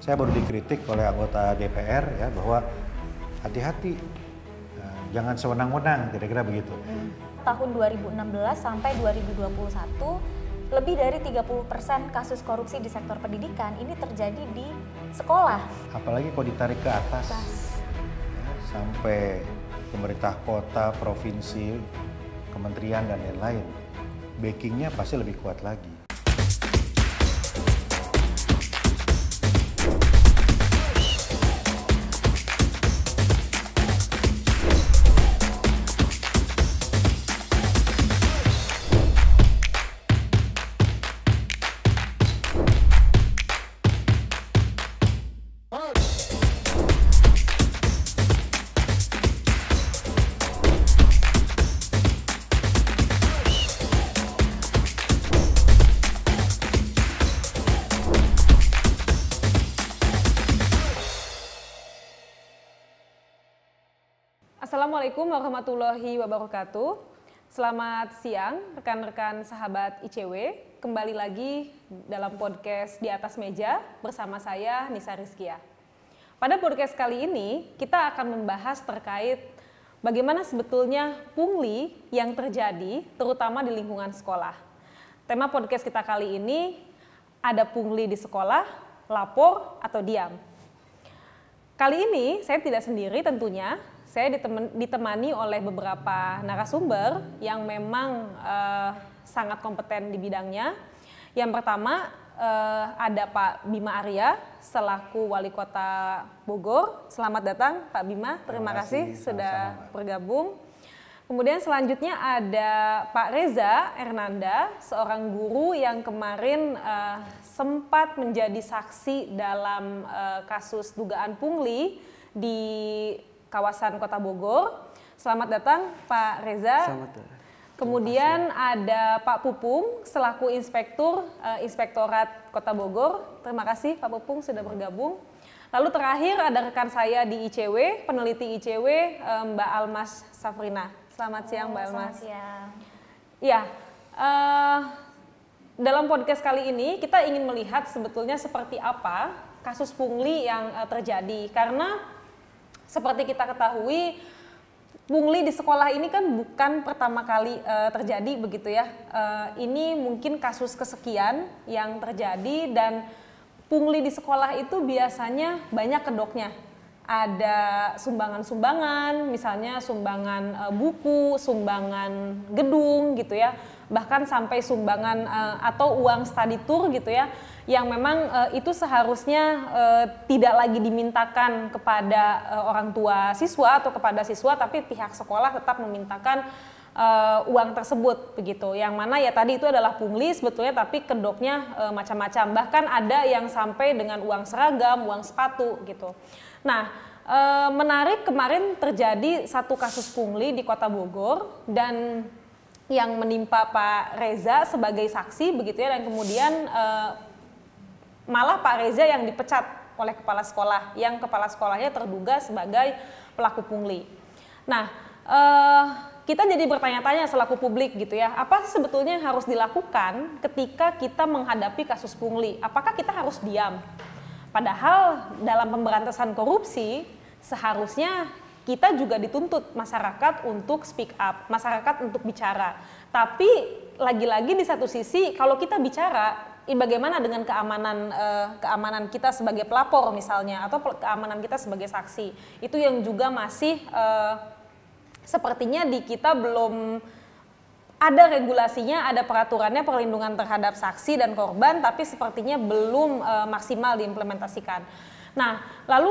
saya baru dikritik oleh anggota DPR ya bahwa hati-hati, jangan sewenang-wenang, kira-kira begitu. Tahun 2016 sampai 2021, lebih dari 30% kasus korupsi di sektor pendidikan ini terjadi di sekolah. Apalagi kalau ditarik ke atas, ya, sampai pemerintah kota, provinsi, kementerian, dan lain-lain. Backingnya pasti lebih kuat lagi. Assalamualaikum warahmatullahi wabarakatuh. Selamat siang rekan-rekan sahabat ICW. Kembali lagi dalam podcast Di Atas Meja bersama saya Nisa Rizkia. Pada podcast kali ini kita akan membahas terkait bagaimana sebetulnya pungli yang terjadi terutama di lingkungan sekolah. Tema podcast kita kali ini ada pungli di sekolah, lapor atau diam. Kali ini saya tidak sendiri tentunya. Saya ditemani oleh beberapa narasumber yang memang sangat kompeten di bidangnya. Yang pertama ada Pak Bima Arya selaku Wali Kota Bogor. Selamat datang Pak Bima, terima kasih sudah bergabung. Kemudian selanjutnya ada Pak Reza Ernanda, seorang guru yang kemarin sempat menjadi saksi dalam kasus dugaan pungli di kawasan Kota Bogor. Selamat datang Pak Reza. Selamat. Kemudian ada Pak Pupung selaku Inspektorat Kota Bogor. Terima kasih Pak Pupung sudah bergabung. Lalu terakhir ada rekan saya di ICW, peneliti ICW Mbak Almas Safrina. Selamat siang Mbak Almas. Selamat siang. Ya, dalam podcast kali ini kita ingin melihat sebetulnya seperti apa kasus pungli yang terjadi, karena seperti kita ketahui, pungli di sekolah ini kan bukan pertama kali terjadi begitu ya. Ini mungkin kasus kesekian yang terjadi, dan pungli di sekolah itu biasanya banyak kedoknya. Ada sumbangan-sumbangan, misalnya sumbangan buku, sumbangan gedung gitu ya. Bahkan sampai sumbangan atau uang study tour gitu ya, yang memang itu seharusnya tidak lagi dimintakan kepada orang tua siswa atau kepada siswa, tapi pihak sekolah tetap memintakan uang tersebut begitu. Yang mana ya tadi itu adalah pungli sebetulnya, tapi kedoknya macam-macam. Bahkan ada yang sampai dengan uang seragam, uang sepatu gitu. Nah, menarik, kemarin terjadi satu kasus pungli di Kota Bogor, dan yang menimpa Pak Reza sebagai saksi begitu ya, dan kemudian malah Pak Reza yang dipecat oleh kepala sekolah, yang kepala sekolahnya terduga sebagai pelaku pungli. Nah, kita jadi bertanya-tanya selaku publik gitu ya, apa sebetulnya yang harus dilakukan ketika kita menghadapi kasus pungli? Apakah kita harus diam? Padahal dalam pemberantasan korupsi seharusnya kita juga dituntut masyarakat untuk speak up, masyarakat untuk bicara. Tapi lagi-lagi di satu sisi kalau kita bicara, bagaimana dengan keamanan kita sebagai pelapor misalnya, atau keamanan kita sebagai saksi? Itu yang juga masih sepertinya di kita belum ada regulasinya, ada peraturannya perlindungan terhadap saksi dan korban, tapi sepertinya belum maksimal diimplementasikan. Nah, lalu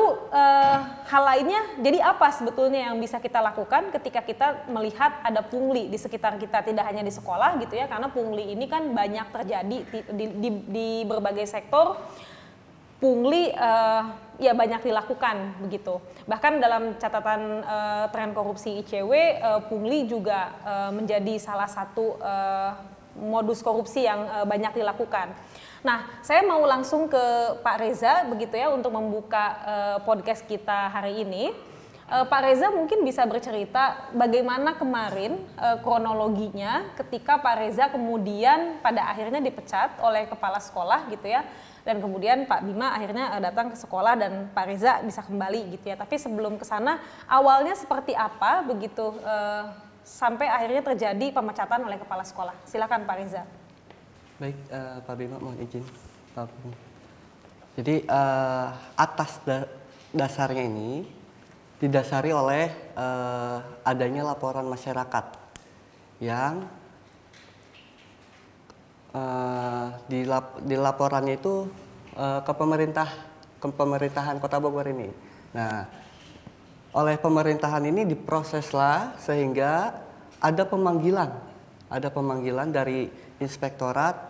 hal lainnya, jadi apa sebetulnya yang bisa kita lakukan ketika kita melihat ada pungli di sekitar kita, tidak hanya di sekolah gitu ya, karena pungli ini kan banyak terjadi di berbagai sektor. Pungli ya banyak dilakukan begitu. Bahkan dalam catatan tren korupsi ICW, pungli juga menjadi salah satu modus korupsi yang banyak dilakukan. Nah, saya mau langsung ke Pak Reza begitu ya untuk membuka podcast kita hari ini. Pak Reza mungkin bisa bercerita bagaimana kemarin kronologinya ketika Pak Reza kemudian pada akhirnya dipecat oleh kepala sekolah gitu ya, dan kemudian Pak Bima akhirnya datang ke sekolah dan Pak Reza bisa kembali gitu ya. Tapi sebelum ke sana awalnya seperti apa begitu sampai akhirnya terjadi pemecatan oleh kepala sekolah. Silakan Pak Reza. Baik, Pak Bima mohon izin. Pak Bima. Jadi atas dasarnya ini didasari oleh adanya laporan masyarakat yang di laporannya itu ke pemerintahan Kota Bogor ini. Nah, oleh pemerintahan ini diproseslah sehingga ada pemanggilan dari inspektorat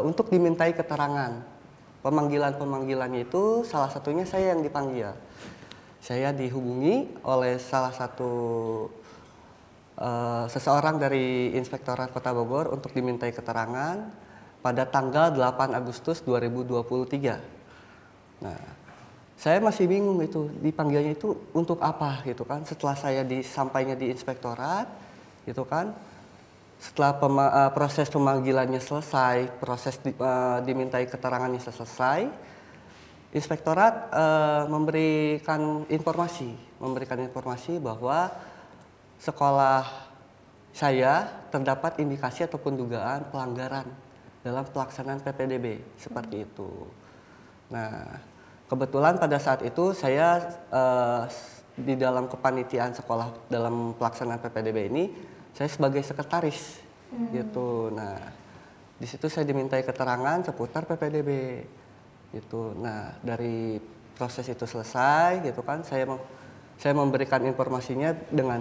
untuk dimintai keterangan. Pemanggilannya itu salah satunya saya yang dipanggil. Saya dihubungi oleh salah satu seseorang dari Inspektorat Kota Bogor untuk dimintai keterangan pada tanggal 8 Agustus 2023. Nah, saya masih bingung itu dipanggilnya itu untuk apa gitu kan. Setelah saya disampainya di Inspektorat gitu kan. Setelah proses pemanggilannya selesai, proses dimintai keterangannya selesai, Inspektorat memberikan informasi bahwa sekolah saya terdapat indikasi ataupun dugaan pelanggaran dalam pelaksanaan PPDB seperti itu. Nah, kebetulan pada saat itu saya di dalam kepanitiaan sekolah dalam pelaksanaan PPDB ini saya sebagai sekretaris gitu. Nah, di situ saya dimintai keterangan seputar PPDB. Gitu. Nah, dari proses itu selesai gitu kan, saya memberikan informasinya dengan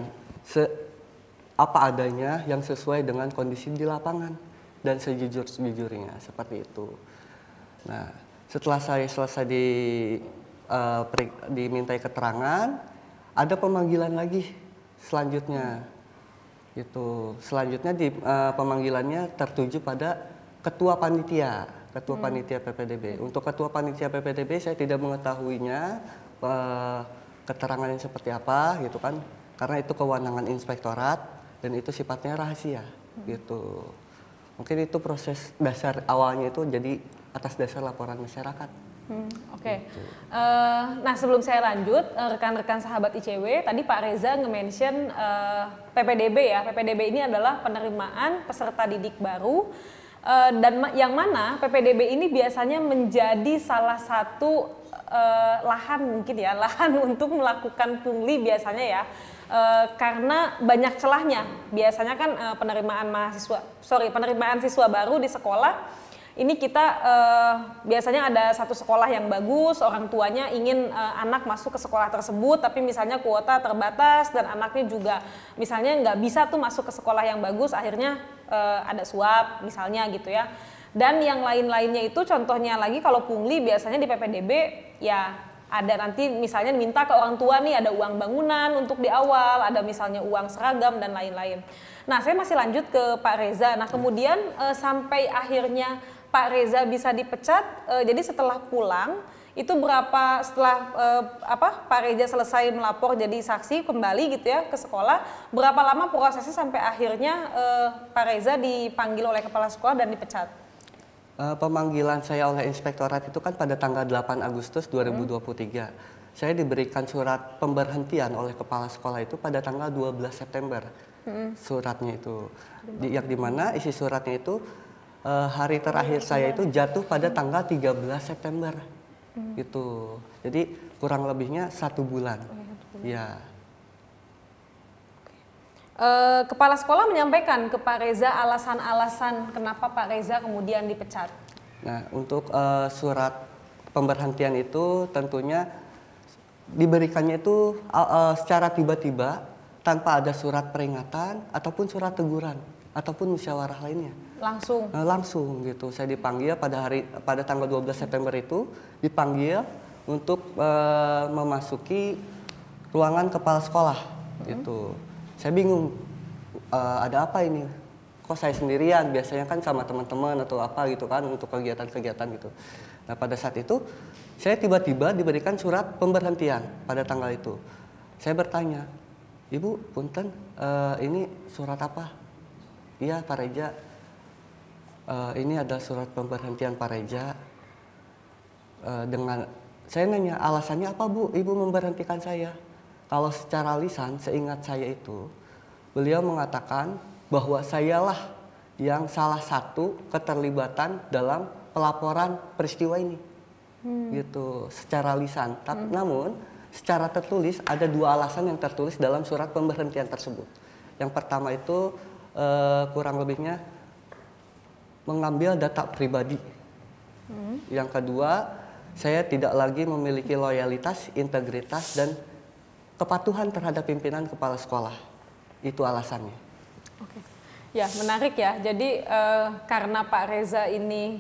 apa adanya yang sesuai dengan kondisi di lapangan dan sejujurnya seperti itu. Nah, setelah saya selesai dimintai keterangan, ada pemanggilan lagi selanjutnya. Gitu. Selanjutnya pemanggilannya tertuju pada ketua panitia PPDB. Untuk ketua panitia PPDB saya tidak mengetahuinya keterangannya seperti apa gitu kan, karena itu kewenangan inspektorat dan itu sifatnya rahasia gitu. Mungkin itu proses dasar awalnya itu jadi atas dasar laporan masyarakat. Oke. Nah, sebelum saya lanjut, rekan-rekan sahabat ICW, tadi Pak Reza nge-mention PPDB ya. PPDB ini adalah penerimaan peserta didik baru. Dan yang mana PPDB ini biasanya menjadi salah satu lahan mungkin ya, lahan untuk melakukan pungli biasanya ya, karena banyak celahnya. Biasanya kan penerimaan siswa baru di sekolah ini kita biasanya ada satu sekolah yang bagus, orang tuanya ingin anak masuk ke sekolah tersebut, tapi misalnya kuota terbatas dan anaknya juga misalnya nggak bisa tuh masuk ke sekolah yang bagus, akhirnya ada suap misalnya gitu ya. Dan yang lain-lainnya itu contohnya lagi kalau pungli biasanya di PPDB ya ada nanti misalnya minta ke orang tua nih ada uang bangunan untuk di awal, ada misalnya uang seragam dan lain-lain. Nah, saya masih lanjut ke Pak Reza. Nah, kemudian sampai akhirnya Pak Reza bisa dipecat, jadi setelah pulang itu setelah Pak Reza selesai melapor jadi saksi kembali gitu ya ke sekolah, berapa lama prosesnya sampai akhirnya Pak Reza dipanggil oleh kepala sekolah dan dipecat? Pemanggilan saya oleh inspektorat itu kan pada tanggal 8 Agustus 2023. Saya diberikan surat pemberhentian oleh kepala sekolah itu pada tanggal 12 September. Suratnya itu, yang dimana isi suratnya itu hari terakhir saya itu jatuh pada tanggal 13 September. Gitu. Jadi kurang lebihnya 1 bulan. Ya. Kepala sekolah menyampaikan ke Pak Reza alasan-alasan kenapa Pak Reza kemudian dipecat. Nah, untuk surat pemberhentian itu tentunya diberikannya itu secara tiba-tiba tanpa ada surat peringatan ataupun surat teguran ataupun musyawarah lainnya. Langsung gitu. Saya dipanggil pada tanggal 12 September itu dipanggil untuk memasuki ruangan kepala sekolah gitu. Saya bingung, ada apa ini? Kok saya sendirian? Biasanya kan sama teman-teman atau apa gitu kan untuk kegiatan-kegiatan gitu. Nah, pada saat itu saya tiba-tiba diberikan surat pemberhentian pada tanggal itu. Saya bertanya, Ibu, punten, ini surat apa? Iya, Pak Reza. Ini ada surat pemberhentian Pak Reza. Saya nanya, alasannya apa Bu, Ibu memberhentikan saya? Kalau secara lisan, seingat saya itu, beliau mengatakan bahwa sayalah yang salah satu keterlibatan dalam pelaporan peristiwa ini. Gitu, secara lisan. Namun, secara tertulis ada 2 alasan yang tertulis dalam surat pemberhentian tersebut. Yang pertama itu kurang lebihnya mengambil data pribadi. Yang kedua, saya tidak lagi memiliki loyalitas, integritas, dan kepatuhan terhadap pimpinan kepala sekolah. Itu alasannya. Oke. Ya, menarik ya. Jadi karena Pak Reza ini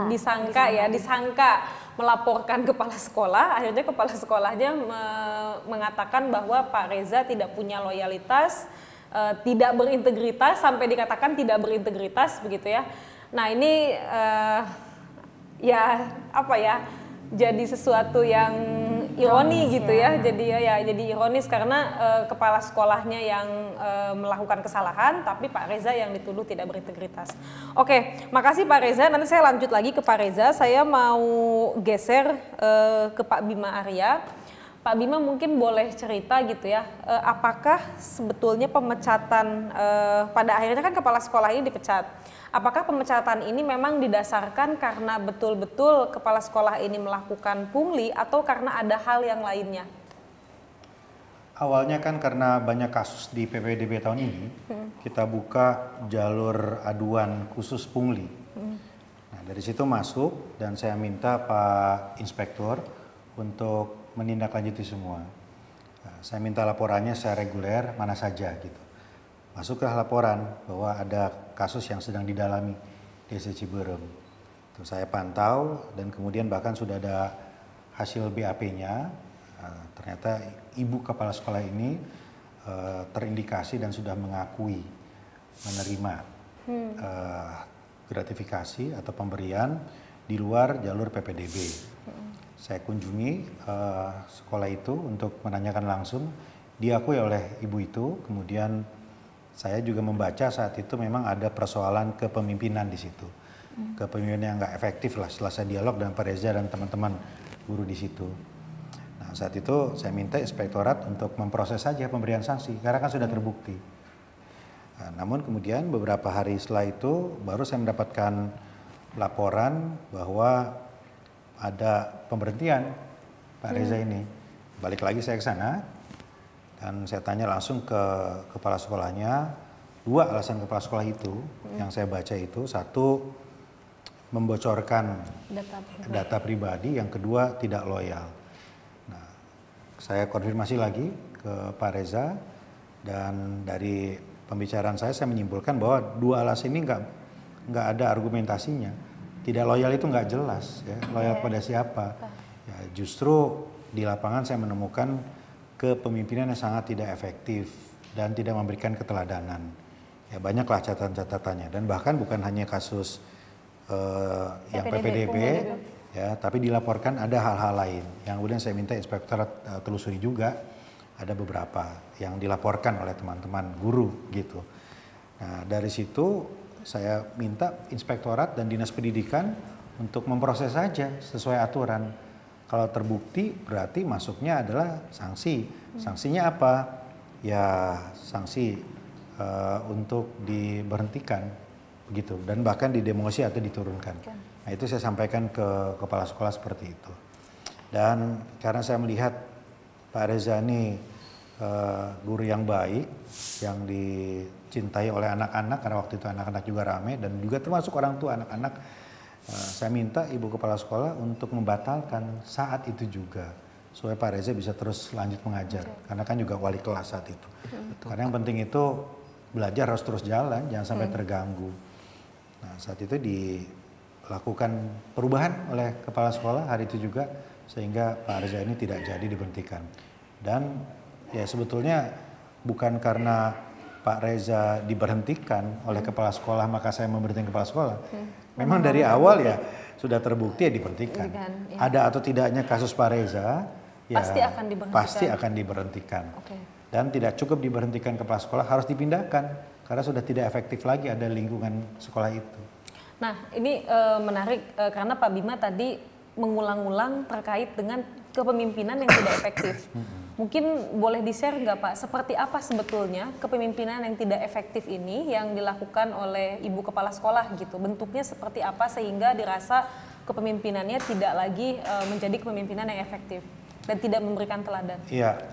disangka melaporkan kepala sekolah, akhirnya kepala sekolahnya mengatakan bahwa Pak Reza tidak punya loyalitas, tidak berintegritas, sampai dikatakan tidak berintegritas begitu ya. Nah, ini ya apa ya? Jadi sesuatu yang ironi gitu ya. Jadi ironis karena kepala sekolahnya yang melakukan kesalahan, tapi Pak Reza yang dituduh tidak berintegritas. Oke, makasih Pak Reza. Nanti saya lanjut lagi ke Pak Reza. Saya mau geser ke Pak Bima Arya. Pak Bima mungkin boleh cerita gitu ya, apakah sebetulnya pemecatan pada akhirnya kan kepala sekolah ini dipecat. Apakah pemecatan ini memang didasarkan karena betul-betul kepala sekolah ini melakukan pungli atau karena ada hal yang lainnya? Awalnya kan karena banyak kasus di PPDB tahun ini, kita buka jalur aduan khusus pungli. Nah, dari situ masuk dan saya minta Pak Inspektur untuk menindaklanjuti semua. Nah, saya minta laporannya secara reguler mana saja gitu. Masuklah laporan bahwa ada kasus yang sedang didalami di DC Ciberem. Itu saya pantau dan kemudian bahkan sudah ada hasil BAP-nya. Ternyata ibu kepala sekolah ini terindikasi dan sudah mengakui menerima gratifikasi atau pemberian di luar jalur PPDB. Saya kunjungi sekolah itu untuk menanyakan langsung, diakui oleh ibu itu, kemudian saya juga membaca saat itu memang ada persoalan kepemimpinan di situ. Kepemimpinan yang nggak efektif lah setelah saya dialog dengan Pak Reza dan teman-teman guru di situ. Nah, saat itu saya minta inspektorat untuk memproses saja pemberian sanksi karena kan sudah terbukti. Nah, namun kemudian beberapa hari setelah itu baru saya mendapatkan laporan bahwa ada pemberhentian Pak Reza ini. Balik lagi saya ke sana dan saya tanya langsung ke kepala sekolahnya. 2 alasan kepala sekolah itu yang saya baca itu, 1 membocorkan data pribadi, yang kedua tidak loyal. Nah, saya konfirmasi lagi ke Pak Reza dan dari pembicaraan saya menyimpulkan bahwa 2 alasan ini nggak ada argumentasinya. Tidak loyal itu nggak jelas ya, loyal pada siapa. Ya, justru di lapangan saya menemukan kepemimpinan yang sangat tidak efektif dan tidak memberikan keteladanan. Ya, banyaklah catatan-catatannya dan bahkan bukan hanya kasus yang PPDB ya, tapi dilaporkan ada hal-hal lain yang kemudian saya minta inspektorat telusuri juga. Ada beberapa yang dilaporkan oleh teman-teman guru gitu. Nah, dari situ saya minta inspektorat dan dinas pendidikan untuk memproses saja sesuai aturan. Kalau terbukti berarti masuknya adalah sanksi. Sanksinya apa? Ya sanksi untuk diberhentikan begitu dan bahkan didemosi atau diturunkan. Nah, itu saya sampaikan ke kepala sekolah seperti itu. Dan karena saya melihat Pak Reza ini guru yang baik, yang dicintai oleh anak-anak karena waktu itu anak-anak juga ramai dan juga termasuk orang tua anak-anak. Saya minta ibu kepala sekolah untuk membatalkan saat itu juga supaya Pak Reza bisa terus lanjut mengajar karena kan juga wali kelas saat itu. Karena yang penting itu belajar harus terus jalan, jangan sampai terganggu. Nah, saat itu dilakukan perubahan oleh kepala sekolah hari itu juga sehingga Pak Reza ini tidak jadi diberhentikan. Dan ya sebetulnya bukan karena Pak Reza diberhentikan oleh kepala sekolah maka saya memberhentikan kepala sekolah. Memang dari awal ya sudah terbukti ya diberhentikan. Ada atau tidaknya kasus Pak Reza pasti akan diberhentikan. Pasti akan diberhentikan. Oke. Dan tidak cukup diberhentikan kepala sekolah, harus dipindahkan karena sudah tidak efektif lagi ada lingkungan sekolah itu. Nah, ini menarik karena Pak Bima tadi mengulang-ulang terkait dengan kepemimpinan yang tidak efektif. Mungkin boleh di-share nggak Pak, seperti apa sebetulnya kepemimpinan yang tidak efektif ini yang dilakukan oleh Ibu Kepala Sekolah gitu? Bentuknya seperti apa sehingga dirasa kepemimpinannya tidak lagi menjadi kepemimpinan yang efektif dan tidak memberikan teladan? Iya,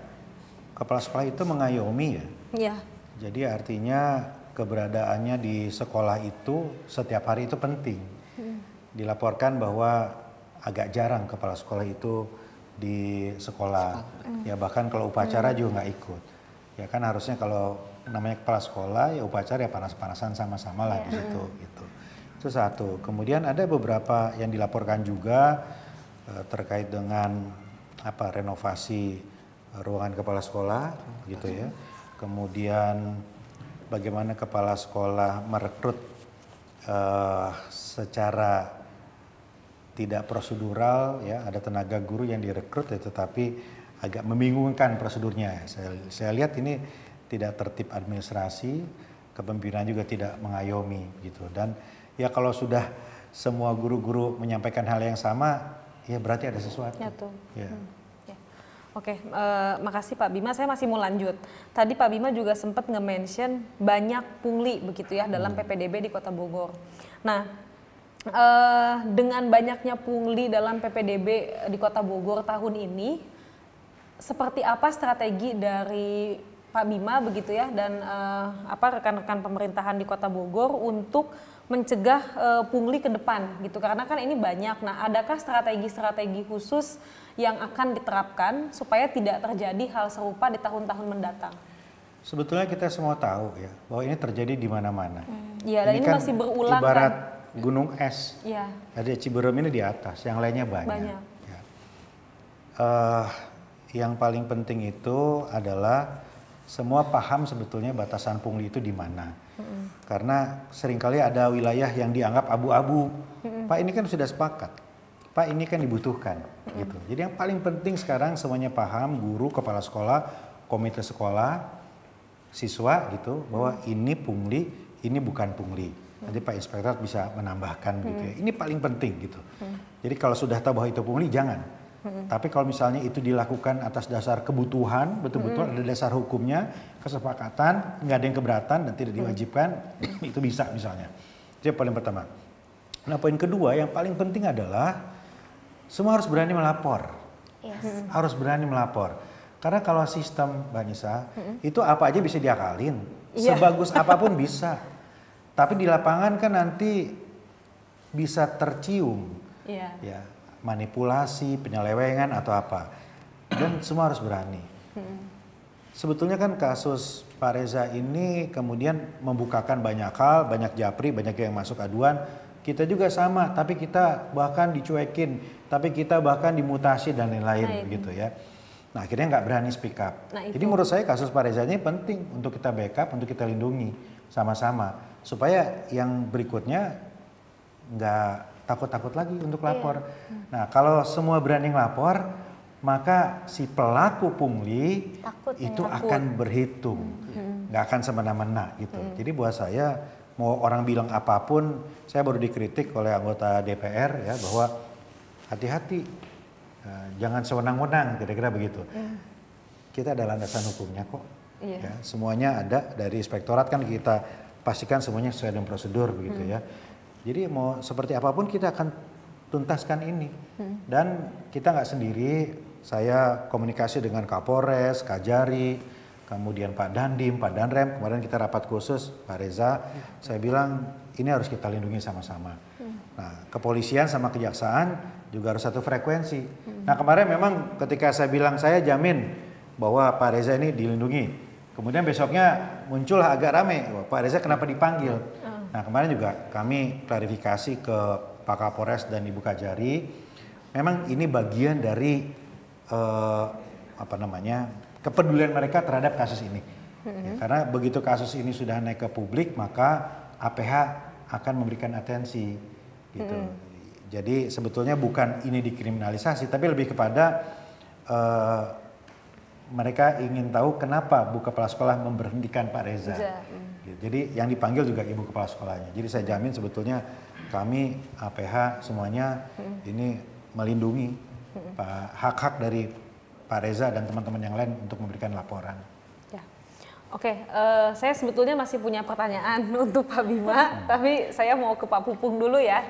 kepala sekolah itu mengayomi ya. Iya. Jadi artinya keberadaannya di sekolah itu setiap hari itu penting. Dilaporkan bahwa agak jarang kepala sekolah itu di sekolah. Ya bahkan kalau upacara juga nggak ikut. Ya kan harusnya kalau namanya kepala sekolah ya upacara ya panas-panasan sama-sama lah di situ gitu. Itu satu. Kemudian ada beberapa yang dilaporkan juga terkait dengan renovasi ruangan kepala sekolah gitu ya. Kemudian bagaimana kepala sekolah merekrut secara tidak prosedural ya, ada tenaga guru yang direkrut ya, tetapi agak membingungkan prosedurnya. Saya lihat ini tidak tertib administrasi, kepemimpinan juga tidak mengayomi gitu. Dan ya kalau sudah semua guru-guru menyampaikan hal yang sama, ya berarti ada sesuatu. Ya tuh. Ya. Oke, makasih Pak Bima. Saya masih mau lanjut. Tadi Pak Bima juga sempat nge-mention banyak pungli begitu ya dalam PPDB di Kota Bogor. Nah, dengan banyaknya pungli dalam PPDB di Kota Bogor tahun ini, seperti apa strategi dari Pak Bima begitu ya dan rekan-rekan pemerintahan di Kota Bogor untuk mencegah pungli ke depan gitu, karena kan ini banyak. Nah, adakah strategi-strategi khusus yang akan diterapkan supaya tidak terjadi hal serupa di tahun-tahun mendatang? Sebetulnya kita semua tahu ya bahwa ini terjadi di mana-mana. Iya, dan ini kan masih berulang ibarat kan? gunung es. Iya. Ada Ciberem ini di atas, yang lainnya banyak. Ya. Yang paling penting itu adalah semua paham sebetulnya batasan pungli itu di mana. Karena seringkali ada wilayah yang dianggap abu-abu. Pak, ini kan sudah sepakat. Pak, ini kan dibutuhkan gitu. Jadi yang paling penting sekarang semuanya paham, guru, kepala sekolah, komite sekolah, siswa gitu, bahwa ini pungli, ini bukan pungli. Nanti Pak Inspektorat bisa menambahkan gitu ya. Ini paling penting gitu. Jadi kalau sudah tahu bahwa itu pungli, jangan. Tapi kalau misalnya itu dilakukan atas dasar kebutuhan, betul-betul ada dasar hukumnya, kesepakatan, nggak ada yang keberatan dan tidak diwajibkan, itu bisa misalnya. Itu yang paling pertama. Nah, poin kedua yang paling penting adalah semua harus berani melapor. Yes. Harus berani melapor. Karena kalau sistem, Mbak Nisa, itu apa aja bisa diakalin. Sebagus apapun bisa. Tapi di lapangan kan nanti bisa tercium. Ya, manipulasi, penyelewengan atau apa. Dan semua harus berani. Sebetulnya kan kasus Pak Reza ini kemudian membukakan banyak hal, banyak japri, banyak yang masuk aduan. Kita juga sama, tapi kita bahkan dicuekin, tapi kita bahkan dimutasi dan lain-lain begitu ya. Nah, akhirnya nggak berani speak up. Jadi menurut saya kasus Pak Reza ini penting untuk kita backup, untuk kita lindungi sama-sama. Supaya yang berikutnya nggak takut-takut lagi untuk lapor. Nah, kalau semua berani ngelapor, maka si pelaku pungli itu akan berhitung. Nggak akan semena-mena gitu. Jadi buat saya, mau orang bilang apapun, saya baru dikritik oleh anggota DPR ya bahwa hati-hati, jangan sewenang-wenang, kira-kira begitu. Kita ada landasan hukumnya kok. Ya, semuanya ada dari inspektorat kan kita pastikan semuanya sesuai dengan prosedur begitu ya. Jadi mau seperti apapun kita akan tuntaskan ini. Dan kita nggak sendiri, saya komunikasi dengan Kapolres, Kajari, kemudian Pak Dandim, Pak Danrem, kemarin kita rapat khusus, Pak Reza, saya bilang ini harus kita lindungi sama-sama. Nah, kepolisian sama kejaksaan juga harus satu frekuensi. Nah, kemarin memang ketika saya bilang saya jamin bahwa Pak Reza ini dilindungi, kemudian besoknya muncullah agak rame, Pak Reza kenapa dipanggil? Nah, kemarin juga kami klarifikasi ke Pak Kapolres dan Ibu Kajari, memang ini bagian dari kepedulian mereka terhadap kasus ini. Ya, karena begitu kasus ini sudah naik ke publik, maka APH akan memberikan atensi gitu. Jadi sebetulnya bukan ini dikriminalisasi, tapi lebih kepada eh, mereka ingin tahu kenapa Bu Kepala Sekolah memberhentikan Pak Reza. Gitu. Jadi yang dipanggil juga Ibu Kepala Sekolahnya. Jadi saya jamin sebetulnya kami APH semuanya ini melindungi hak-hak dari Pak Reza dan teman-teman yang lain untuk memberikan laporan. Ya. Oke, saya sebetulnya masih punya pertanyaan untuk Pak Bima, tapi saya mau ke Pak Pupung dulu ya.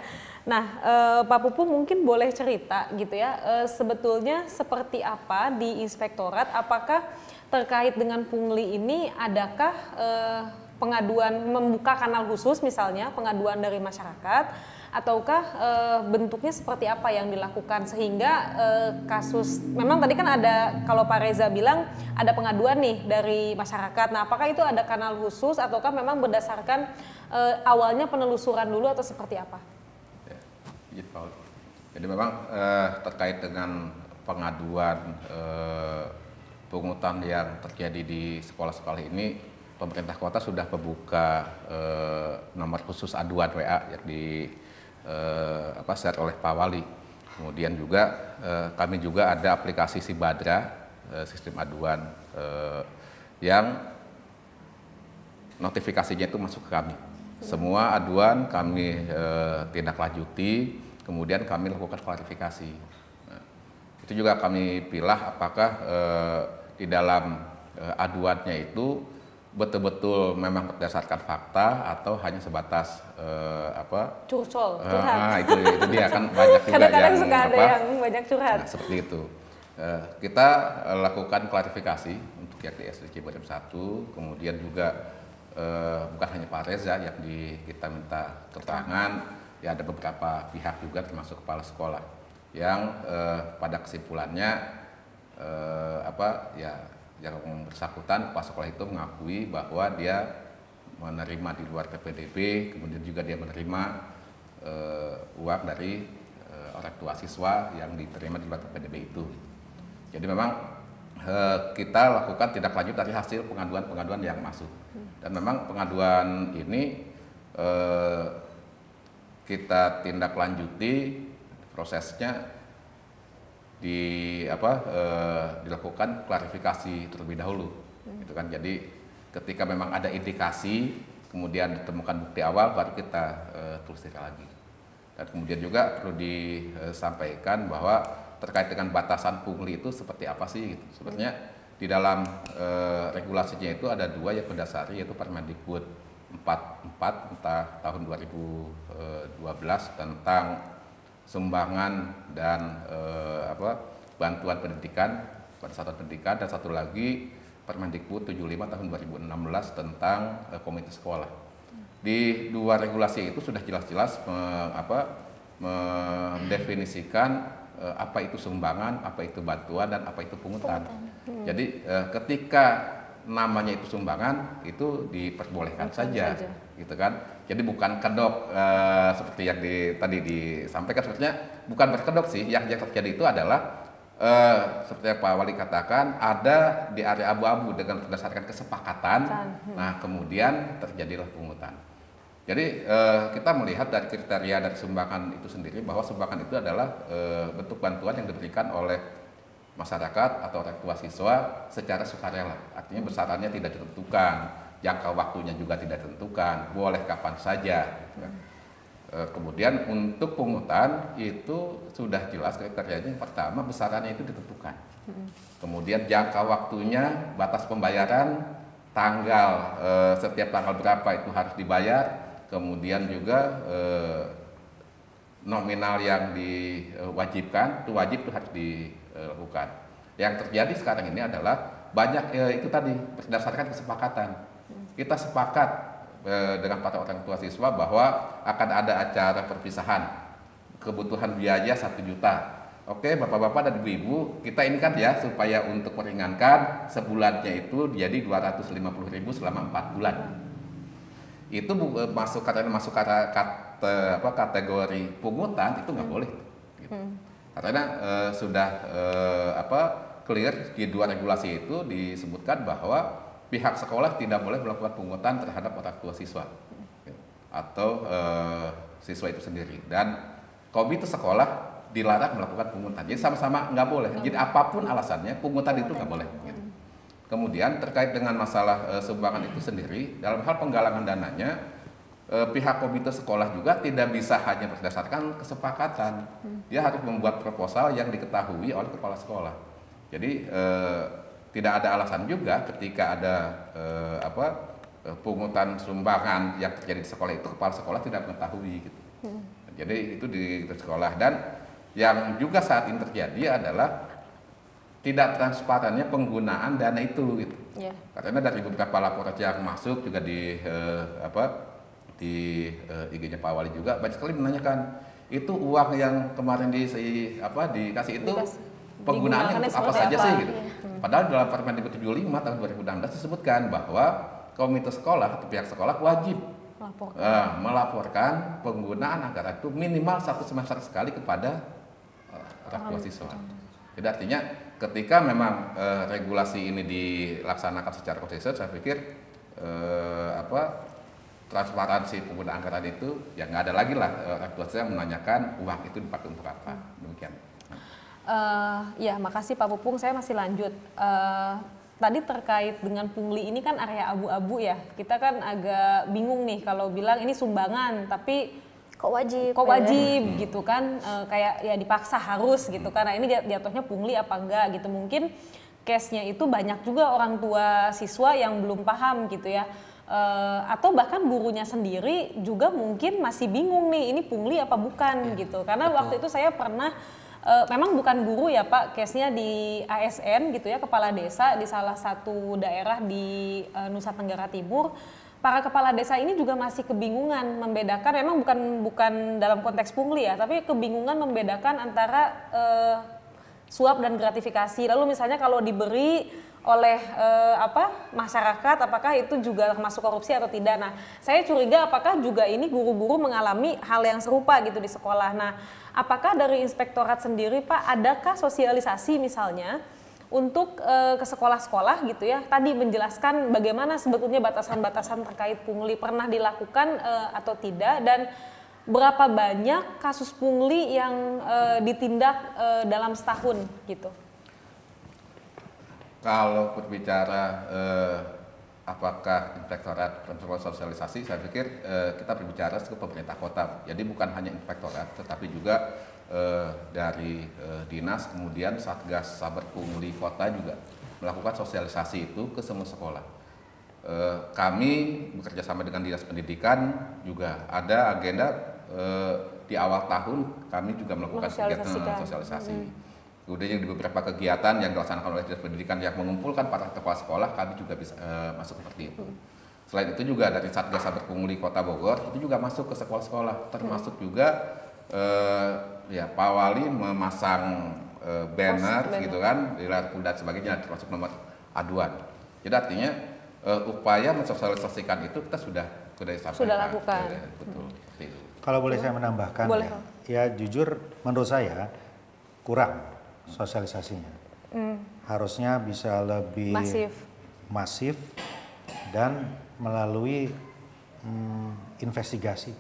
Nah, Pak Pupung mungkin boleh cerita gitu ya, sebetulnya seperti apa di inspektorat, apakah terkait dengan pungli ini adakah pengaduan, membuka kanal khusus misalnya, pengaduan dari masyarakat, ataukah bentuknya seperti apa yang dilakukan sehingga kasus, memang tadi kan ada, kalau Pak Reza bilang ada pengaduan nih dari masyarakat, nah apakah itu ada kanal khusus ataukah memang berdasarkan awalnya penelusuran dulu atau seperti apa? Jadi memang terkait dengan pengaduan pungutan yang terjadi di sekolah-sekolah ini, pemerintah kota sudah membuka nomor khusus aduan WA yang di share oleh Pak Wali. Kemudian juga kami juga ada aplikasi Sibadra, sistem aduan yang notifikasinya itu masuk ke kami. Semua aduan kami tindak lanjuti, kemudian kami lakukan klarifikasi. Nah, itu juga kami pilah apakah di dalam aduannya itu betul-betul memang berdasarkan fakta atau hanya sebatas curcol, curhat. Itu dia kan banyak juga kadang-kadang yang suka ada yang banyak curhat. Nah, seperti itu. Kita lakukan klarifikasi untuk yang di SDC Barim 1, kemudian juga bukan hanya Pak Reza yang kita minta keterangan, ya ada beberapa pihak juga termasuk kepala sekolah yang pada kesimpulannya yang bersangkutan kepala sekolah itu mengakui bahwa dia menerima di luar PPDB, kemudian juga dia menerima uang dari orang tua siswa yang diterima di luar PPDB itu. Jadi memang kita lakukan tindak lanjut dari hasil pengaduan-pengaduan yang masuk. Dan memang pengaduan ini kita tindak lanjuti prosesnya dilakukan klarifikasi terlebih dahulu, gitu kan. Jadi ketika memang ada indikasi, kemudian ditemukan bukti awal, baru kita telusuri lagi. Dan kemudian juga perlu disampaikan bahwa terkait dengan batasan pungli itu seperti apa sih, gitu. Sebenarnya di dalam regulasinya itu ada dua yang mendasari, yaitu Permendikbud 44 tahun 2012 tentang sumbangan dan bantuan pendidikan pada satuan pendidikan, dan satu lagi Permendikbud 75 tahun 2016 tentang komite sekolah. Di dua regulasi itu sudah jelas-jelas mendefinisikan apa itu sumbangan, apa itu bantuan, dan apa itu pungutan. Jadi ketika namanya itu sumbangan, itu diperbolehkan saja, gitu kan. Jadi bukan kedok seperti yang tadi disampaikan, sebetulnya bukan berkedok sih. Yang terjadi itu adalah seperti yang Pak Wali katakan, ada di area abu-abu dengan berdasarkan kesepakatan. Nah, kemudian terjadilah pungutan. Jadi kita melihat dari kriteria dari sumbangan itu sendiri bahwa sumbangan itu adalah bentuk bantuan yang diberikan oleh masyarakat atau orang tua siswa secara sukarela. Artinya besarannya tidak ditentukan, jangka waktunya juga tidak ditentukan, boleh kapan saja. Kemudian untuk pungutan itu sudah jelas kriterianya. Yang pertama, besarannya itu ditentukan. Kemudian jangka waktunya, batas pembayaran, tanggal setiap tanggal berapa itu harus dibayar. Kemudian juga nominal yang diwajibkan, itu wajib itu harus dilakukan. Yang terjadi sekarang ini adalah banyak itu tadi berdasarkan kesepakatan. Kita sepakat dengan para orang tua siswa bahwa akan ada acara perpisahan, kebutuhan biaya 1 juta. Oke, bapak-bapak dan ibu-ibu, kita ini kan ya supaya untuk meringankan sebulannya itu jadi 250.000 selama 4 bulan. Itu masuk kategori pungutan, itu nggak boleh. Gitu. Karena sudah clear di dua regulasi itu disebutkan bahwa pihak sekolah tidak boleh melakukan pungutan terhadap orang tua siswa atau siswa itu sendiri. Dan komite sekolah dilarang melakukan pungutan. Jadi sama-sama nggak boleh. Jadi apapun alasannya, pungutan itu nggak boleh. Gitu. Kemudian terkait dengan masalah sumbangan itu sendiri, dalam hal penggalangan dananya, pihak komite sekolah juga tidak bisa hanya berdasarkan kesepakatan. Dia harus membuat proposal yang diketahui oleh kepala sekolah. Jadi tidak ada alasan juga ketika ada pungutan sumbangan yang terjadi di sekolah itu kepala sekolah tidak mengetahui gitu. Jadi itu di sekolah, dan yang juga saat ini terjadi adalah tidak transparannya penggunaan dana itu gitu. Karena dari beberapa laporan yang masuk juga di IG-nya Pak Wali juga banyak sekali menanyakan itu uang yang kemarin dikasih itu penggunaannya untuk apa saja sih gitu. Padahal dalam Permendikbud 75 tahun 2016 disebutkan bahwa komite sekolah atau pihak sekolah wajib melaporkan penggunaan anggaran itu minimal 1 semester sekali kepada orang tua siswa. Jadi artinya ketika memang regulasi ini dilaksanakan secara konsisten, saya pikir transparansi penggunaan anggaran itu ya nggak ada lagi lah orang tua siswa yang menanyakan uang itu dipakai untuk apa. Demikian. Ya, makasih Pak Pupung. Saya masih lanjut. Tadi terkait dengan pungli ini kan area abu-abu ya. Kita kan agak bingung nih kalau bilang ini sumbangan, tapi kok wajib gitu kan, kayak ya dipaksa harus gitu kan. Nah ini jatuhnya pungli apa enggak gitu. Mungkin case-nya itu banyak juga orang tua siswa yang belum paham gitu ya. Atau bahkan gurunya sendiri juga mungkin masih bingung nih ini pungli apa bukan gitu. Karena waktu itu saya pernah memang bukan guru ya Pak, case-nya di ASN gitu ya, kepala desa di salah satu daerah di Nusa Tenggara Timur. Para kepala desa ini juga masih kebingungan membedakan, memang bukan dalam konteks pungli ya, tapi kebingungan membedakan antara suap dan gratifikasi. Lalu misalnya kalau diberi oleh masyarakat, apakah itu juga termasuk korupsi atau tidak? Nah, saya curiga apakah juga ini guru-guru mengalami hal yang serupa gitu di sekolah. Nah, apakah dari inspektorat sendiri Pak, adakah sosialisasi misalnya untuk ke sekolah-sekolah gitu ya, tadi menjelaskan bagaimana sebetulnya batasan-batasan terkait pungli pernah dilakukan atau tidak, dan berapa banyak kasus pungli yang ditindak dalam setahun gitu? Kalau berbicara apakah inspektorat melakukan sosialisasi, saya pikir kita berbicara ke pemerintah kota. Jadi bukan hanya inspektorat, tetapi juga dari dinas, kemudian Satgas Saber Pungli Kota juga melakukan sosialisasi itu ke semua sekolah. Kami bekerja sama dengan Dinas Pendidikan juga ada agenda di awal tahun kami juga melakukan kegiatan sosialisasi. Kemudian di beberapa kegiatan yang dilaksanakan oleh Dinas Pendidikan yang mengumpulkan para kepala sekolah, kami juga bisa masuk seperti itu. Selain itu juga dari Satgas Saber Pungli Kota Bogor itu juga masuk ke sekolah-sekolah, termasuk juga ya Pak Wali memasang banner gitu kan di layar dan sebagainya, termasuk nomor aduan. Jadi artinya upaya mensosialisasikan itu kita sudah lakukan. Betul. Kalau boleh saya menambahkan, boleh. Ya jujur menurut saya kurang sosialisasinya. Harusnya bisa lebih masif dan melalui investigasi.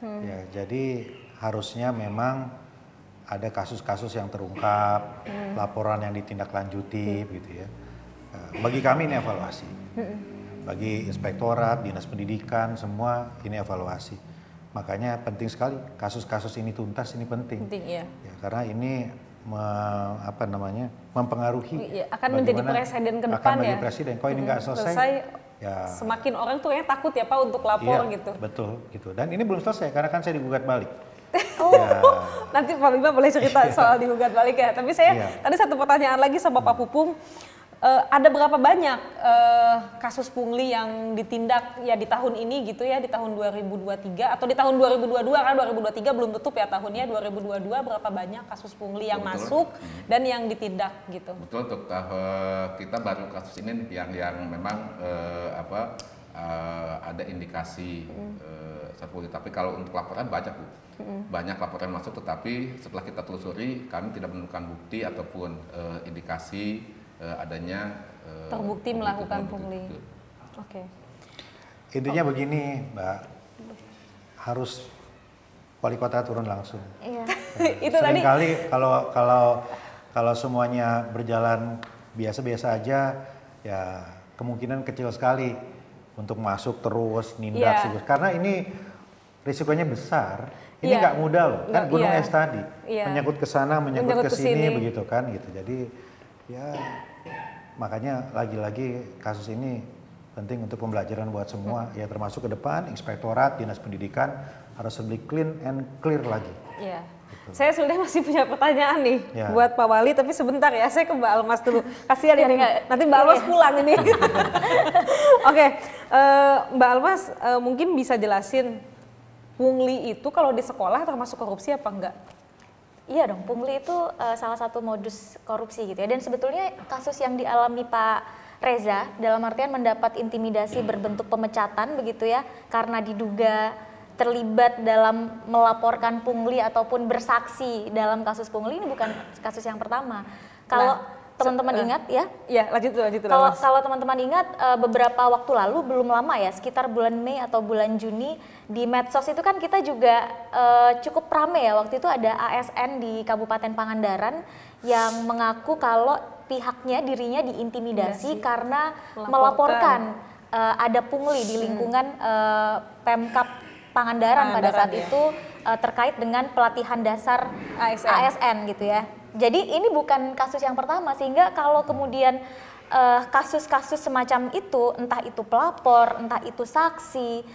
Ya, jadi harusnya memang ada kasus-kasus yang terungkap, laporan yang ditindaklanjuti gitu ya. Bagi kami ini evaluasi. Bagi inspektorat, dinas pendidikan, semua ini evaluasi. Makanya penting sekali kasus-kasus ini tuntas, ini penting. Ya, karena ini mempengaruhi akan menjadi presiden ke depan akan ya. Presiden. Kalau ini nggak selesai ya semakin orang tuh takut ya Pak untuk lapor gitu. Betul gitu. Dan ini belum selesai karena kan saya digugat balik. Nanti Pak Bima boleh cerita soal digugat balik ya. Tapi saya tadi satu pertanyaan lagi sama Pak Pupung. Ada berapa banyak kasus pungli yang ditindak ya di tahun ini gitu ya, di tahun 2023 atau di tahun 2022, kan 2023 belum tutup ya tahunnya, 2022 berapa banyak kasus pungli yang masuk dan yang ditindak gitu? Betul, untuk kita baru kasus ini yang memang ada indikasi pungli, tapi kalau untuk laporan banyak Bu. Banyak laporan masuk, tetapi setelah kita telusuri kami tidak menemukan bukti ataupun indikasi adanya terbukti melakukan pungli. Oke. Intinya begini, Mbak, harus wali kota turun langsung. Iya. Itu tadi Seringkali kalau semuanya berjalan biasa-biasa aja, ya kemungkinan kecil sekali untuk masuk terus nindak Iya. karena ini risikonya besar. Ini Iya. nggak mudah loh, kan Nggak, gunung iya. es tadi, Iya. menyangkut ke sana, menyangkut ke sini kesini. begitu kan, gitu. Jadi ya makanya lagi-lagi kasus ini penting untuk pembelajaran buat semua, ya termasuk ke depan inspektorat, dinas pendidikan harus lebih clean and clear lagi. Iya. Saya sebenarnya masih punya pertanyaan nih Ya. buat Pak Wali, tapi sebentar ya, saya ke Mbak Almas dulu. Kasihan Biar ini, nggak- nanti Mbak Almas pulang ini. Oke, Mbak Almas mungkin bisa jelasin pungli itu kalau di sekolah termasuk korupsi apa enggak? Iya dong, pungli itu salah satu modus korupsi gitu ya. Dan sebetulnya kasus yang dialami Pak Reza dalam artian mendapat intimidasi berbentuk pemecatan begitu ya, karena diduga terlibat dalam melaporkan pungli ataupun bersaksi dalam kasus pungli, ini bukan kasus yang pertama. Kalau teman-teman ingat ya, Iya, lanjut dulu, kalau Mas. kalau teman-teman ingat beberapa waktu lalu, belum lama ya, sekitar bulan Mei atau bulan Juni, di medsos itu kan kita juga cukup rame ya. Waktu itu ada ASN di Kabupaten Pangandaran yang mengaku kalau pihaknya, dirinya diintimidasi karena melaporkan ada pungli di lingkungan Pemkab Pangandaran pada saat ya. itu terkait dengan pelatihan dasar ASN. ASN gitu ya. Jadi ini bukan kasus yang pertama, sehingga kalau kemudian kasus-kasus semacam itu, entah itu pelapor, entah itu saksi,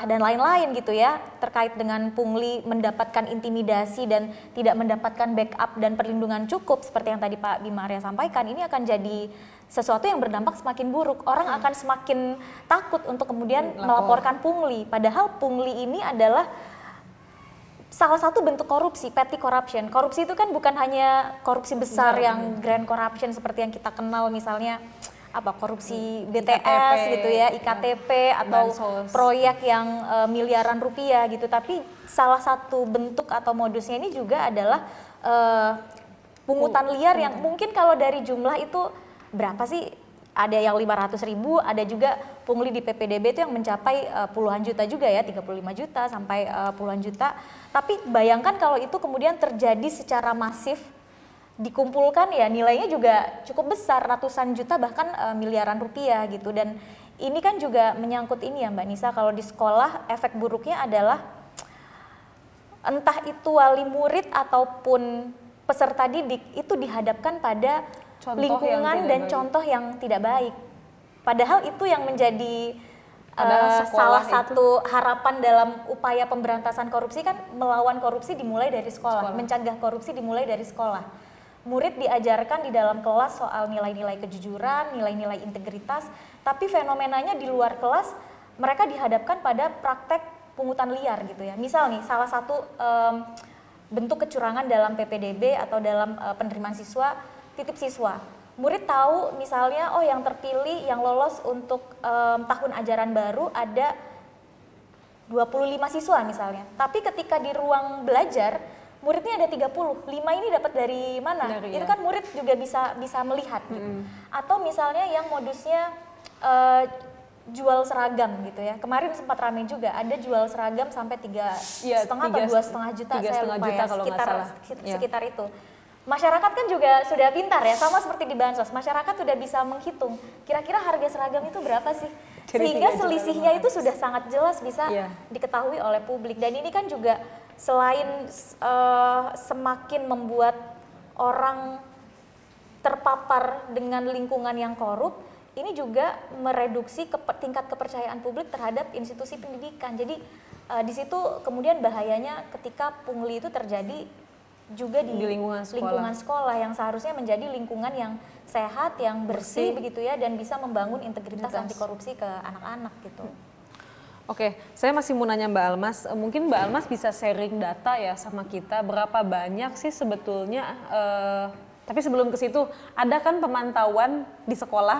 dan lain-lain gitu ya, terkait dengan pungli mendapatkan intimidasi dan tidak mendapatkan backup dan perlindungan cukup seperti yang tadi Pak Bima Arya sampaikan, ini akan jadi sesuatu yang berdampak semakin buruk. Orang akan semakin takut untuk kemudian melaporkan pungli, padahal pungli ini adalah salah satu bentuk korupsi, petty corruption. Korupsi itu kan bukan hanya korupsi besar yang grand corruption seperti yang kita kenal, misalnya apa korupsi BTS IKTP, gitu ya, IKTP atau Bansos. proyek yang miliaran rupiah gitu. Tapi salah satu bentuk atau modusnya ini juga adalah pungutan liar yang mungkin kalau dari jumlah itu berapa sih? Ada yang 500.000, ada juga pungli di PPDB itu yang mencapai puluhan juta juga ya, 35 juta sampai puluhan juta. Tapi bayangkan kalau itu kemudian terjadi secara masif, dikumpulkan ya nilainya juga cukup besar, ratusan juta bahkan miliaran rupiah gitu. Dan ini kan juga menyangkut ini ya Mbak Nisa, kalau di sekolah efek buruknya adalah entah itu wali murid ataupun peserta didik itu dihadapkan pada Contoh lingkungan yang tidak dan baik. contoh yang tidak baik. Padahal itu yang menjadi Padahal sekolah salah itu- satu harapan dalam upaya pemberantasan korupsi kan, melawan korupsi dimulai dari sekolah, mencegah korupsi dimulai dari sekolah. Murid diajarkan di dalam kelas soal nilai-nilai kejujuran, nilai-nilai integritas, tapi fenomenanya di luar kelas mereka dihadapkan pada praktek pungutan liar gitu ya. Misal nih, salah satu bentuk kecurangan dalam PPDB atau dalam penerimaan siswa, titip siswa. Murid tahu misalnya, oh yang terpilih, yang lolos untuk tahun ajaran baru ada 25 siswa misalnya. Tapi ketika di ruang belajar, muridnya ada 30, 5 ini dapat dari mana? Itu kan murid juga bisa melihat gitu. Atau misalnya yang modusnya jual seragam gitu ya. Kemarin sempat ramai juga, ada jual seragam sampai 3,5 atau 2,5 juta, saya 3,5 lupa juta ya, kalau nggak salah. sekitar itu. Masyarakat kan juga sudah pintar ya, sama seperti di Bansos. Masyarakat sudah bisa menghitung kira-kira harga seragam itu berapa sih, Jadi sehingga 3 juta selisihnya itu sudah sangat jelas bisa diketahui oleh publik. Dan ini kan juga selain semakin membuat orang terpapar dengan lingkungan yang korup, ini juga mereduksi tingkat kepercayaan publik terhadap institusi pendidikan. Jadi di situ kemudian bahayanya ketika pungli itu terjadi juga di lingkungan sekolah yang seharusnya menjadi lingkungan yang sehat, yang bersih begitu ya, dan bisa membangun integritas anti korupsi ke anak-anak gitu. Oke, saya masih mau nanya Mbak Almas, mungkin Mbak Almas bisa sharing data ya sama kita, berapa banyak sih sebetulnya, tapi sebelum ke situ, ada kan pemantauan di sekolah,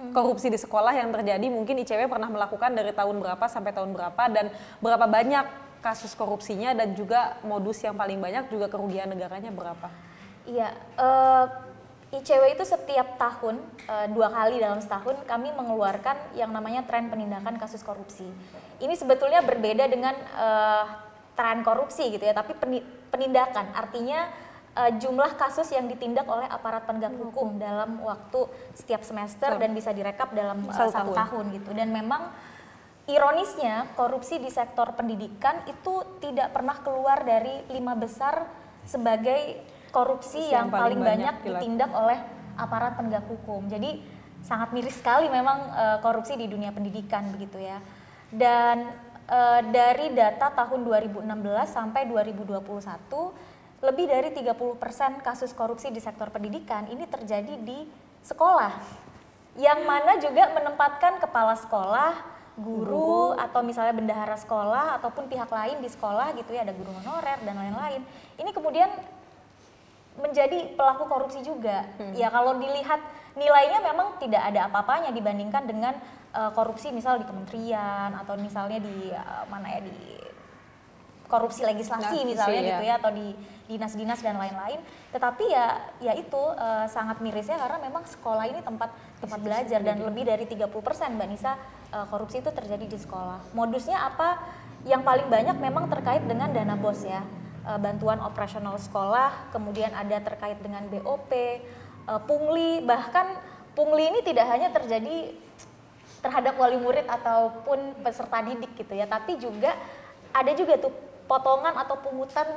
korupsi di sekolah yang terjadi, mungkin ICW pernah melakukan dari tahun berapa sampai tahun berapa, dan berapa banyak kasus korupsinya, dan juga modus yang paling banyak, juga kerugian negaranya berapa? Iya, ICW itu setiap tahun, 2 kali dalam setahun kami mengeluarkan yang namanya tren penindakan kasus korupsi. Ini sebetulnya berbeda dengan tren korupsi gitu ya, tapi penindakan. Artinya jumlah kasus yang ditindak oleh aparat penegak hukum dalam waktu setiap semester dan bisa direkap dalam satu tahun gitu. Dan memang ironisnya korupsi di sektor pendidikan itu tidak pernah keluar dari 5 besar sebagai korupsi yang paling banyak ditindak oleh aparat penegak hukum. Jadi sangat miris sekali memang korupsi di dunia pendidikan begitu ya. Dan dari data tahun 2016 sampai 2021, lebih dari 30% kasus korupsi di sektor pendidikan ini terjadi di sekolah. Yang mana juga menempatkan kepala sekolah, guru, atau misalnya bendahara sekolah, ataupun pihak lain di sekolah gitu ya, ada guru honorer dan lain-lain. Ini kemudian menjadi pelaku korupsi juga. Ya kalau dilihat nilainya memang tidak ada apa-apanya dibandingkan dengan korupsi misal di kementerian atau misalnya di di korupsi legislasi misalnya gitu ya, atau di dinas-dinas dan lain-lain. Tetapi ya itu sangat mirisnya karena memang sekolah ini tempat belajar dan lebih dari 30% Mbak Nisa korupsi itu terjadi di sekolah. Modusnya apa? Yang paling banyak memang terkait dengan dana BOS ya. Bantuan operasional sekolah, kemudian ada terkait dengan BOP, pungli, bahkan pungli ini tidak hanya terjadi terhadap wali murid ataupun peserta didik gitu ya, tapi juga ada juga tuh potongan atau pungutan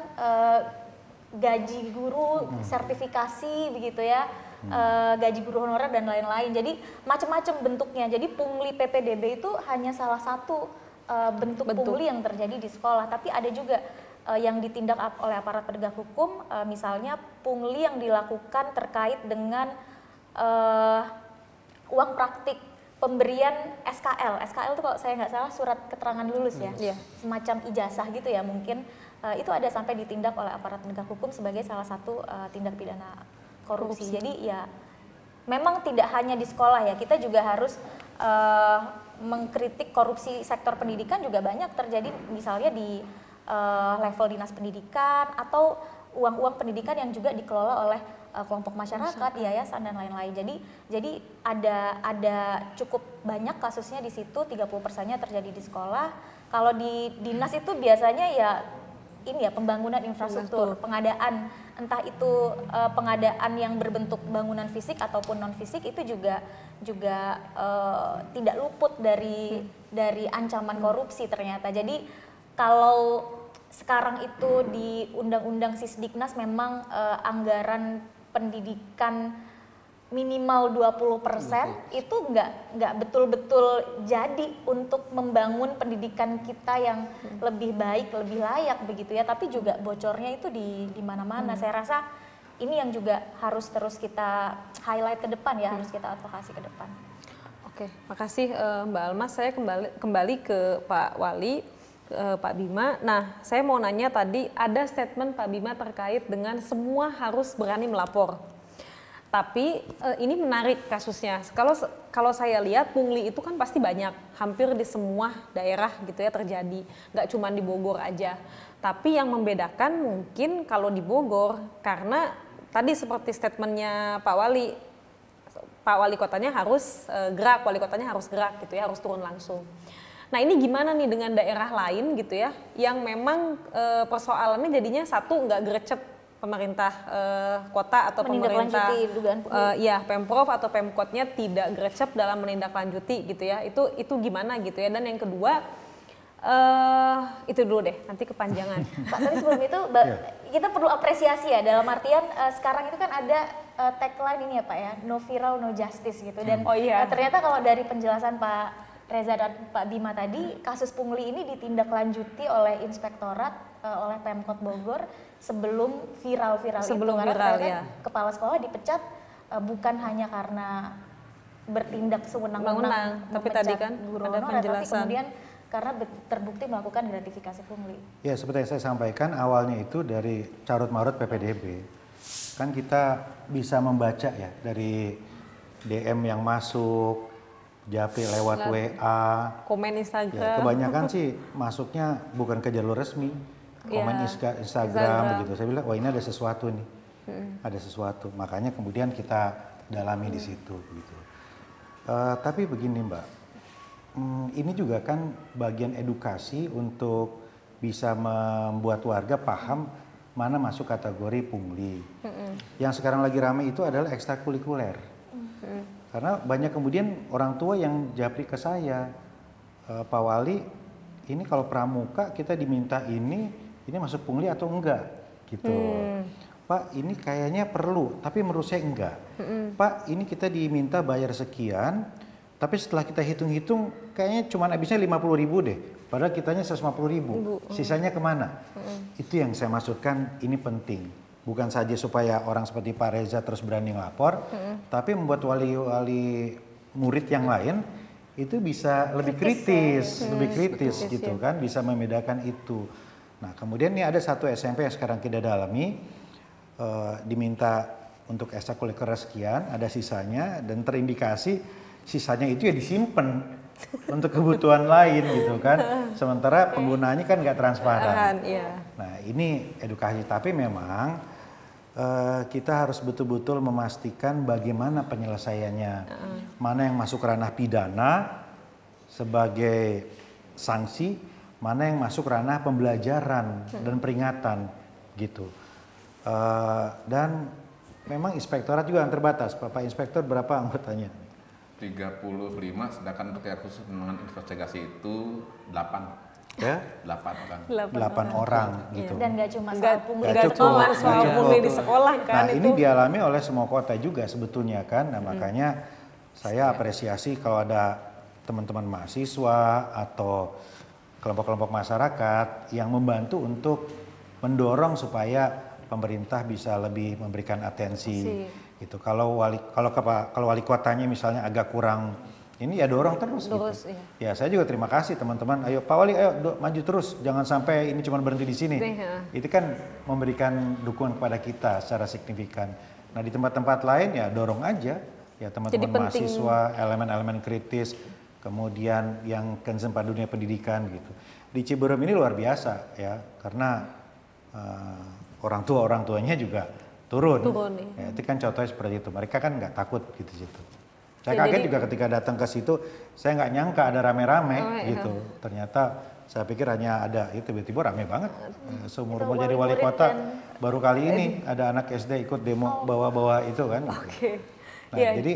gaji guru, sertifikasi begitu ya, gaji guru honorer dan lain-lain. Jadi macam-macam bentuknya. Jadi pungli PPDB itu hanya salah satu bentuk pungli yang terjadi di sekolah, tapi ada juga yang ditindak oleh aparat penegak hukum, misalnya pungli yang dilakukan terkait dengan uang praktik pemberian SKL. SKL itu kalau saya nggak salah surat keterangan lulus ya, semacam ijazah gitu ya mungkin. Itu ada sampai ditindak oleh aparat penegak hukum sebagai salah satu tindak pidana korupsi. Jadi ya memang tidak hanya di sekolah ya, kita juga harus mengkritik korupsi sektor pendidikan juga banyak terjadi misalnya di level dinas pendidikan atau uang-uang pendidikan yang juga dikelola oleh kelompok masyarakat, yayasan dan lain-lain. Jadi ada cukup banyak kasusnya di situ, 30%-nya terjadi di sekolah. Kalau di dinas itu biasanya ya ini ya pembangunan infrastruktur, pengadaan, entah itu pengadaan yang berbentuk bangunan fisik ataupun non fisik itu juga tidak luput dari ancaman korupsi ternyata. Jadi kalau sekarang itu di Undang-Undang Sisdiknas memang anggaran pendidikan minimal 20% itu nggak betul-betul jadi untuk membangun pendidikan kita yang lebih baik, lebih layak begitu ya. Tapi juga bocornya itu di mana-mana. Saya rasa ini yang juga harus terus kita highlight ke depan ya, harus kita advokasi ke depan. Oke, makasih Mbak Almas. Saya kembali ke Pak Wali. Pak Bima, nah saya mau nanya tadi ada statement Pak Bima terkait dengan semua harus berani melapor. Tapi ini menarik kasusnya. Kalau saya lihat pungli itu kan pasti banyak, hampir di semua daerah gitu ya terjadi, nggak cuma di Bogor aja. Tapi yang membedakan mungkin kalau di Bogor karena tadi seperti statementnya Pak Wali Kotanya harus gerak, Wali Kotanya harus gerak gitu ya, harus turun langsung. Nah ini gimana nih dengan daerah lain gitu ya, yang memang persoalannya jadinya satu nggak gercep pemerintah kota atau pemerintah ya Pemprov atau Pemkotnya tidak gercep dalam menindaklanjuti gitu ya, itu gimana gitu ya. Dan yang kedua itu dulu deh, nanti kepanjangan. Pak, tapi sebelum itu kita perlu apresiasi ya, dalam artian sekarang itu kan ada tagline ini ya Pak ya, no viral no justice gitu. Dan ternyata kalau dari penjelasan Pak Reza dan Pak Bima tadi, kasus pungli ini ditindaklanjuti oleh Inspektorat, oleh Pemkot Bogor sebelum viral itu. Karena ya. Kepala sekolah dipecat bukan hanya karena bertindak sewenang-wenang tapi tadi kan guru ada honorer, penjelasan. tapi kemudian karena terbukti melakukan gratifikasi pungli. Ya seperti yang saya sampaikan awalnya itu dari carut marut PPDB. Kan kita bisa membaca ya dari DM yang masuk, Japri lewat WA, komen Instagram. Ya, kebanyakan sih masuknya bukan ke jalur resmi, komen Instagram begitu. Saya bilang, wah ini ada sesuatu nih, ada sesuatu. Makanya kemudian kita dalami di situ, gitu. Tapi begini Mbak, ini juga kan bagian edukasi untuk bisa membuat warga paham mana masuk kategori pungli. Yang sekarang lagi ramai itu adalah ekstrakurikuler. Karena banyak kemudian orang tua yang japri ke saya, Pak Wali, ini kalau pramuka kita diminta ini masuk pungli atau enggak gitu. Pak, ini kayaknya perlu, tapi menurut saya enggak. Pak, ini kita diminta bayar sekian, tapi setelah kita hitung-hitung kayaknya cuma habisnya 50.000 deh. Padahal kitanya 150.000. Sisanya kemana? Itu yang saya maksudkan, ini penting. Bukan saja supaya orang seperti Pak Reza terus berani ngelapor, tapi membuat wali-wali murid yang lain itu bisa lebih kritis gitu kan, bisa membedakan itu. Nah, kemudian ini ada satu SMP yang sekarang kita dalami, diminta untuk ekstrakurikuler sekian, ada sisanya dan terindikasi sisanya itu ya disimpan untuk kebutuhan lain gitu kan. Sementara penggunaannya kan nggak transparan. Nah, ini edukasi, tapi memang kita harus betul-betul memastikan bagaimana penyelesaiannya. Mana yang masuk ranah pidana sebagai sanksi, mana yang masuk ranah pembelajaran dan peringatan gitu. Dan memang inspektorat juga yang terbatas. Bapak Inspektor berapa anggotanya? 35, sedangkan untuk yang khusus penanganan investigasi itu 8. Ya? 8 orang. 8 orang gitu. Dan nggak cuma soal pungli Nggak cuma soal pungli di sekolah kan. Nah, ini dialami oleh semua kota juga sebetulnya kan. Nah, makanya saya apresiasi kalau ada teman-teman mahasiswa atau kelompok-kelompok masyarakat yang membantu untuk mendorong supaya pemerintah bisa lebih memberikan atensi gitu. Kalau wali kotanya misalnya agak kurang ini ya dorong terus gitu. Ya saya juga terima kasih teman-teman. Ayo Pak Wali, ayo maju terus. Jangan sampai ini cuma berhenti di sini. Itu kan memberikan dukungan kepada kita secara signifikan. Nah di tempat-tempat lain ya dorong aja ya teman-teman mahasiswa, elemen-elemen kritis, kemudian yang concern pada dunia pendidikan gitu. Di Ciberem ini luar biasa ya karena orang tuanya juga turun ya, itu kan contohnya seperti itu. Mereka kan nggak takut gitu situ. Saya kaget juga ketika datang ke situ, saya nggak nyangka ada rame-rame gitu. Ternyata saya pikir hanya ada, itu tiba-tiba rame banget. Seumur umur jadi wali kota, baru kali ini ada anak SD ikut demo bawa-bawa itu kan. Gitu. Nah, jadi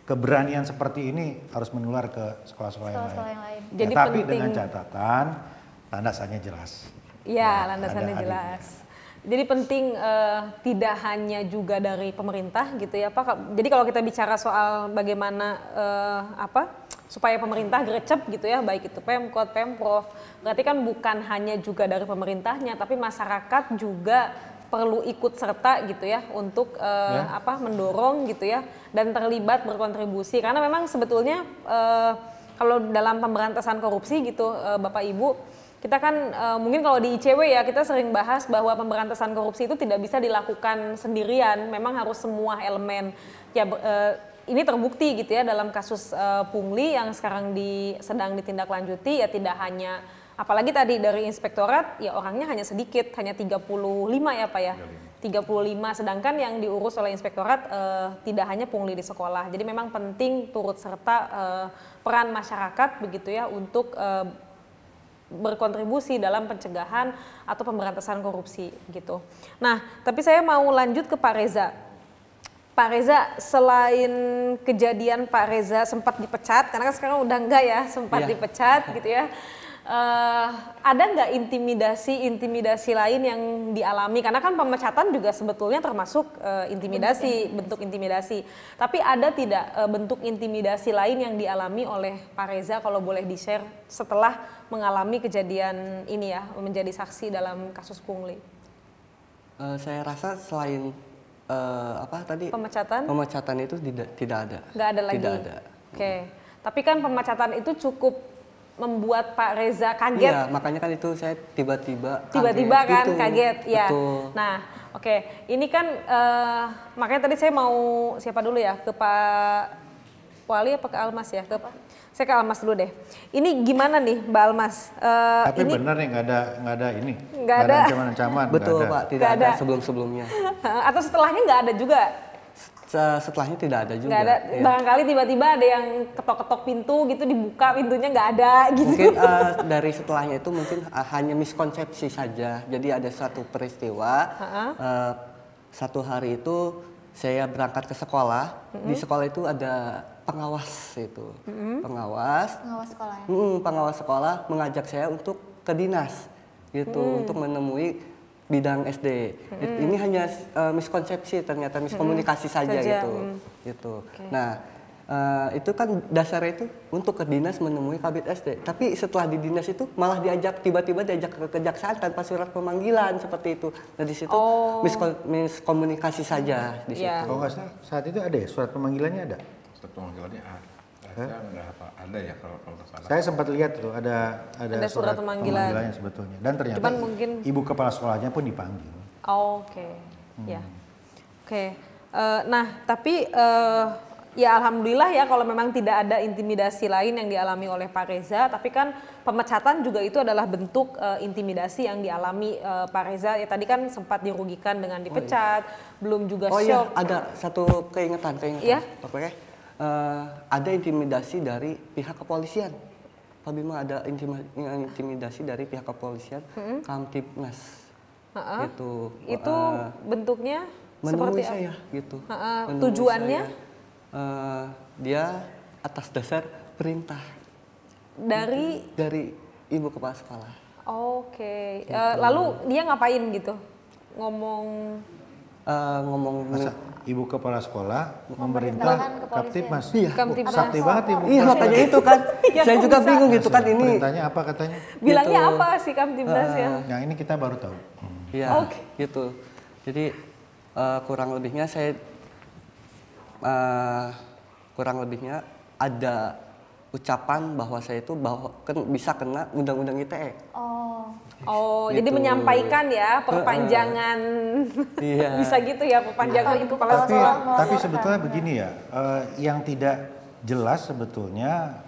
keberanian seperti ini harus menular ke sekolah-sekolah yang lain. Jadi tapi dengan catatan landasannya jelas. Iya, landasannya jelas. Jadi penting tidak hanya juga dari pemerintah gitu ya Pak. Jadi kalau kita bicara soal bagaimana supaya pemerintah gercep gitu ya, baik itu Pemkot, Pemprov, berarti kan bukan hanya juga dari pemerintahnya, tapi masyarakat juga perlu ikut serta gitu ya untuk mendorong gitu ya dan terlibat berkontribusi karena memang sebetulnya kalau dalam pemberantasan korupsi gitu Bapak Ibu, kita kan mungkin kalau di ICW ya kita sering bahas bahwa pemberantasan korupsi itu tidak bisa dilakukan sendirian, memang harus semua elemen. Ya ini terbukti gitu ya dalam kasus pungli yang sekarang sedang ditindaklanjuti ya tidak hanya apalagi tadi dari inspektorat ya orangnya hanya sedikit, hanya 35 ya Pak ya. 35 sedangkan yang diurus oleh inspektorat tidak hanya pungli di sekolah. Jadi memang penting turut serta peran masyarakat begitu ya untuk berkontribusi dalam pencegahan atau pemberantasan korupsi gitu. Nah, tapi saya mau lanjut ke Pak Reza. Pak Reza, selain kejadian Pak Reza sempat dipecat, karena kan sekarang udah enggak ya, sempat dipecat gitu ya. Ada nggak intimidasi lain yang dialami? Karena kan pemecatan juga sebetulnya termasuk bentuk intimidasi. Tapi ada tidak bentuk intimidasi lain yang dialami oleh Pak Reza kalau boleh di-share setelah mengalami kejadian ini ya, menjadi saksi dalam kasus pungli? Saya rasa selain pemecatan itu tidak ada. Nggak ada lagi. Tidak ada. Oke. Tapi kan pemecatan itu cukup membuat Pak Reza kaget. Iya, makanya kan itu saya tiba-tiba kan kaget ya. Betul. Nah, oke. Ini kan makanya tadi saya mau siapa dulu ya? Ke Pak Wali apa ke Almas ya? Saya ke Almas dulu deh. Ini gimana nih Mbak Almas? Tapi ini benar nih nggak ada ini. Nggak ada ancaman-ancaman. Betul Pak, tidak ada sebelum-sebelumnya. Atau setelahnya nggak ada juga? Setelahnya tidak ada juga. Nggak ada, Ya. barangkali tiba-tiba ada yang ketok-ketok pintu gitu, dibuka pintunya nggak ada gitu. Mungkin dari setelahnya itu mungkin hanya miskonsepsi saja. Jadi ada suatu peristiwa, satu hari itu saya berangkat ke sekolah. Di sekolah itu ada pengawas itu, pengawas sekolah ya? pengawas sekolah mengajak saya untuk ke dinas, gitu, untuk menemui bidang SD. Ini hanya miskonsepsi, ternyata miskomunikasi saja gitu. Gitu. Okay. Nah, itu kan dasarnya itu untuk ke dinas menemui kabit SD. Tapi setelah di dinas itu malah tiba-tiba diajak ke kejaksaan tanpa surat pemanggilan seperti itu. Nah di situ miskomunikasi saja di situ. Yeah. Kalau nggak salah saat itu ada ya surat pemanggilannya ada. Surat pemanggilannya saya nggak apa ada ya kalau nggak salah. Saya sempat lihat tuh ada surat pemanggilan. pemanggilannya sebetulnya. Dan ternyata Cuman mungkin ibu kepala sekolahnya pun dipanggil. Oke. Ya. Oke. Nah, tapi ya alhamdulillah ya kalau memang tidak ada intimidasi lain yang dialami oleh Pak Reza, tapi kan pemecatan juga itu adalah bentuk intimidasi yang dialami Pak Reza. Ya tadi kan sempat dirugikan dengan dipecat, belum juga Oh iya, shock. ada satu keingetan. Iya? Oke. Ada intimidasi dari pihak kepolisian. Pak Bima, ada intimidasi dari pihak kepolisian, Kamtibnas. Itu bentuknya menemui seperti saya gitu. Menemui tujuannya? saya. Dia atas dasar perintah Dari ibu kepala sekolah. Oke. Lalu dia ngapain gitu? Ngomong Masa ibu kepala sekolah memerintah Kamtibmas. Iya. Kamtibnas. Sakti banget ibu. Iya, makanya itu kan. Saya juga bingung gitu kan ini. Perintahnya apa katanya? bilangnya Gitu. apa sih Kamtibnas ya? Nah ini kita baru tahu. Iya, Oke. gitu. Jadi kurang lebihnya ada ucapan bahwa saya itu bisa kena undang-undang ITE. Oh, Gitu. jadi menyampaikan ya perpanjangan. Iya. Bisa gitu ya perpanjangan kepala Tapi, sekolah. tapi sebetulnya begini ya, yang tidak jelas sebetulnya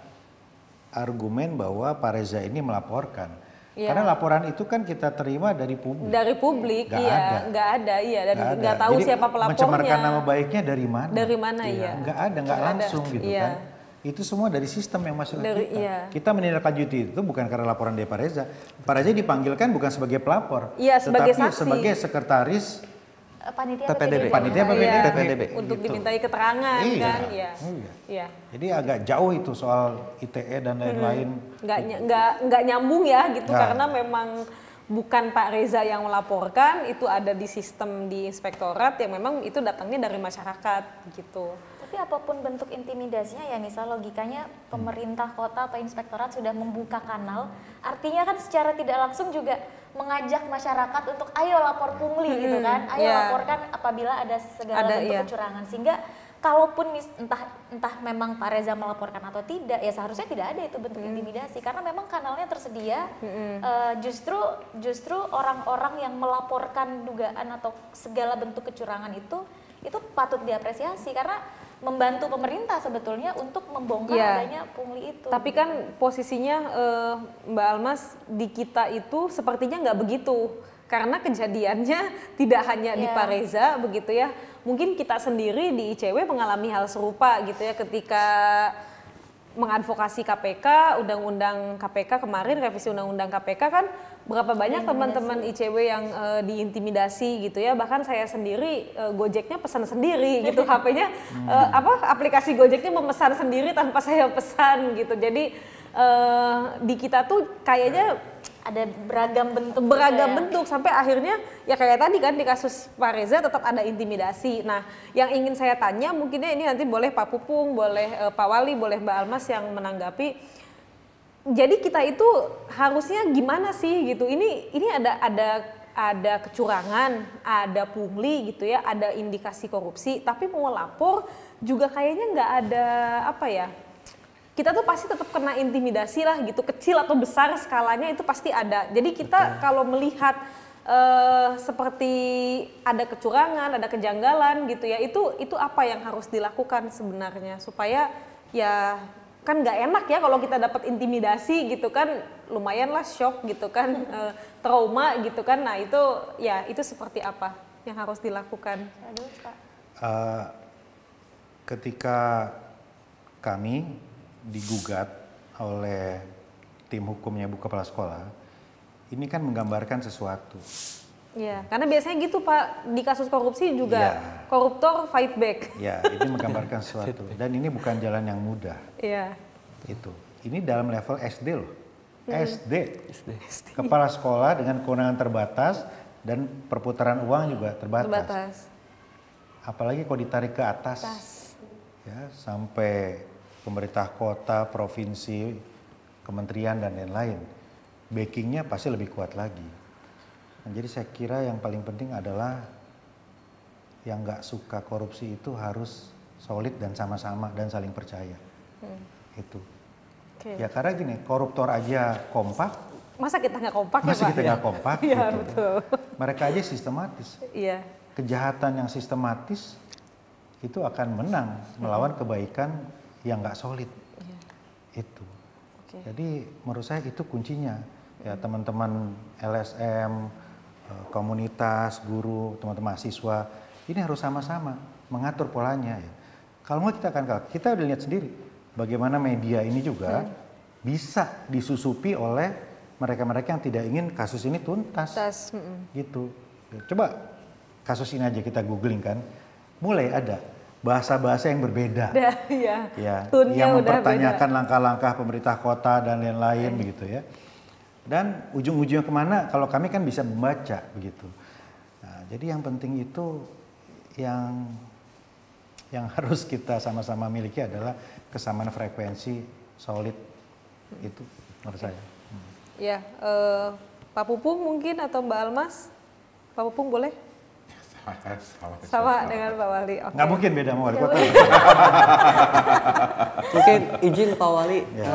argumen bahwa Pak Reza ini melaporkan. Iya. Karena laporan itu kan kita terima dari publik. Dari publik, Nggak iya, ada. nggak ada, iya, dan Nggak nggak ada. tahu Jadi, siapa pelapornya. mencemarkan nama baiknya dari mana? Dari mana, iya. Nggak ada, nggak Nggak ada. langsung gitu Iya. kan. Itu semua dari sistem yang masuk ke Dari- kita. iya. Kita menindaklanjuti itu bukan karena laporan dari Pak Reza. Pak Reza dipanggilkan bukan sebagai pelapor, Iya, sebagai tetapi saksi. sebagai sekretaris Panitia PPDB. Panitia Iya. PPDB. Untuk gitu. dimintai keterangan Iya. kan, iya. Iya. Iya. Jadi agak jauh itu soal ITE dan lain-lain. Nggak nyambung ya gitu, Nggak. karena memang bukan Pak Reza yang melaporkan, itu ada di sistem di inspektorat yang memang itu datangnya dari masyarakat gitu. Tapi apapun bentuk intimidasinya ya misal logikanya pemerintah kota atau inspektorat sudah membuka kanal, artinya kan secara tidak langsung juga mengajak masyarakat untuk ayo lapor pungli gitu kan, ayo Iya. laporkan apabila ada segala Ada, bentuk iya. kecurangan, sehingga kalaupun entah memang Pak Reza melaporkan atau tidak, ya seharusnya tidak ada itu bentuk intimidasi karena memang kanalnya tersedia. Justru orang-orang yang melaporkan dugaan atau segala bentuk kecurangan itu patut diapresiasi karena membantu pemerintah sebetulnya untuk membongkar Iya. adanya pungli itu. Tapi kan posisinya Mbak Almas di kita itu sepertinya nggak begitu. Karena kejadiannya tidak hanya di Iya. Pak Reza begitu ya. Mungkin kita sendiri di ICW mengalami hal serupa gitu ya ketika mengadvokasi KPK, undang-undang KPK kemarin, revisi undang-undang KPK kan berapa banyak teman-teman ICW yang diintimidasi gitu ya. Bahkan saya sendiri Gojeknya pesan sendiri gitu, HP-nya aplikasi Gojeknya memesan sendiri tanpa saya pesan gitu. Jadi di kita tuh kayaknya ada beragam bentuk. bentuk sampai akhirnya ya kayak tadi kan di kasus Pak Reza tetap ada intimidasi. Nah, yang ingin saya tanya mungkinnya ini nanti boleh Pak Pupung, boleh Pak Wali, boleh Mbak Almas yang menanggapi. Jadi kita itu harusnya gimana sih gitu? Ini ada kecurangan, ada pungli gitu ya, ada indikasi korupsi, tapi mau lapor juga kayaknya nggak ada apa ya? Kita tuh pasti tetap kena intimidasi lah gitu, kecil atau besar skalanya itu pasti ada. Jadi kita kalau melihat seperti ada kecurangan, ada kejanggalan gitu ya, itu apa yang harus dilakukan sebenarnya supaya ya kan nggak enak ya kalau kita dapat intimidasi gitu kan, lumayan lah shock gitu kan, trauma gitu kan. Nah itu seperti apa yang harus dilakukan? Aduh, Pak. ketika kami digugat oleh tim hukumnya Bu Kepala Sekolah, ini kan menggambarkan sesuatu. Iya, karena biasanya gitu Pak, di kasus korupsi juga Iya. koruptor fight back. Ya, ini menggambarkan sesuatu. Dan ini bukan jalan yang mudah. Iya. Itu. Ini dalam level SD loh. SD. Kepala sekolah dengan kewenangan terbatas dan perputaran uang juga terbatas. Apalagi kalau ditarik ke atas. Ya, sampai pemerintah kota, provinsi, kementerian dan lain-lain. Backingnya pasti lebih kuat lagi. Nah, jadi saya kira yang paling penting adalah yang nggak suka korupsi itu harus solid dan sama-sama dan saling percaya. Itu. Oke. Ya karena gini, koruptor aja kompak, Masa kita nggak kompak ya Pak? masa kita nggak kompak? Iya, gitu. betul. Mereka aja sistematis. Iya. Kejahatan yang sistematis itu akan menang melawan kebaikan yang nggak solid. Itu. Oke. Jadi menurut saya itu kuncinya. Ya teman-teman LSM, komunitas, guru, teman-teman mahasiswa, ini harus sama-sama mengatur polanya ya. Kalau nggak kita akan kalah. Kita udah lihat sendiri bagaimana media ini juga bisa disusupi oleh mereka-mereka yang tidak ingin kasus ini tuntas. Gitu. Ya, coba kasus ini aja kita googling kan, mulai ada bahasa-bahasa yang berbeda. Iya. Ya, Tunnya yang udah mempertanyakan langkah-langkah pemerintah kota dan lain-lain begitu ya. Dan ujung-ujungnya kemana? Kalau kami kan bisa membaca begitu. Nah, jadi yang penting itu yang harus kita sama-sama miliki adalah kesamaan frekuensi solid itu menurut saya. Ya, Pak Pupung mungkin atau Mbak Almas? Pak Pupung boleh? Sama dengan Pak Wali. Oke. Nggak mungkin beda sama wali kota. Mungkin izin Pak Wali, Ya.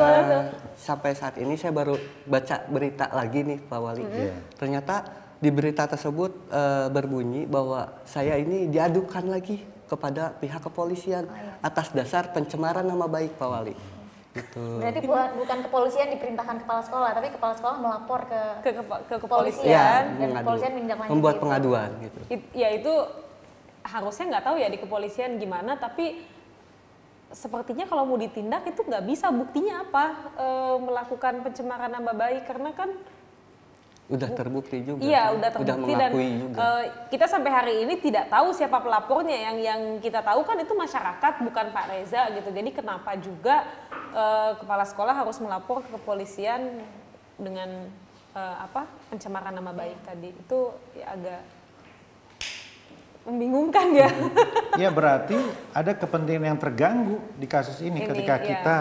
sampai saat ini saya baru baca berita lagi nih Pak Wali. Iya. Ternyata di berita tersebut berbunyi bahwa saya ini diadukan lagi kepada pihak kepolisian atas dasar pencemaran nama baik Pak Wali. Gitu. Berarti bukan kepolisian diperintahkan kepala sekolah, tapi kepala sekolah melapor ke Ke kepolisian kepolisian. dan mengadu. kepolisian menindaklanjuti Membuat itu. pengaduan gitu. Ya itu harusnya nggak tahu ya di kepolisian gimana, tapi sepertinya kalau mau ditindak itu nggak bisa. Buktinya apa? Melakukan pencemaran nama baik, karena kan Udah terbukti juga. iya udah Udah terbukti dan mengakui juga. kita sampai hari ini tidak tahu siapa pelapornya. Yang kita tahu kan itu masyarakat, bukan Pak Reza gitu. Jadi kenapa juga kepala sekolah harus melapor ke kepolisian dengan pencemaran nama baik tadi? Itu ya agak membingungkan ya. Ya berarti ada kepentingan yang terganggu di kasus ini ketika iya. kita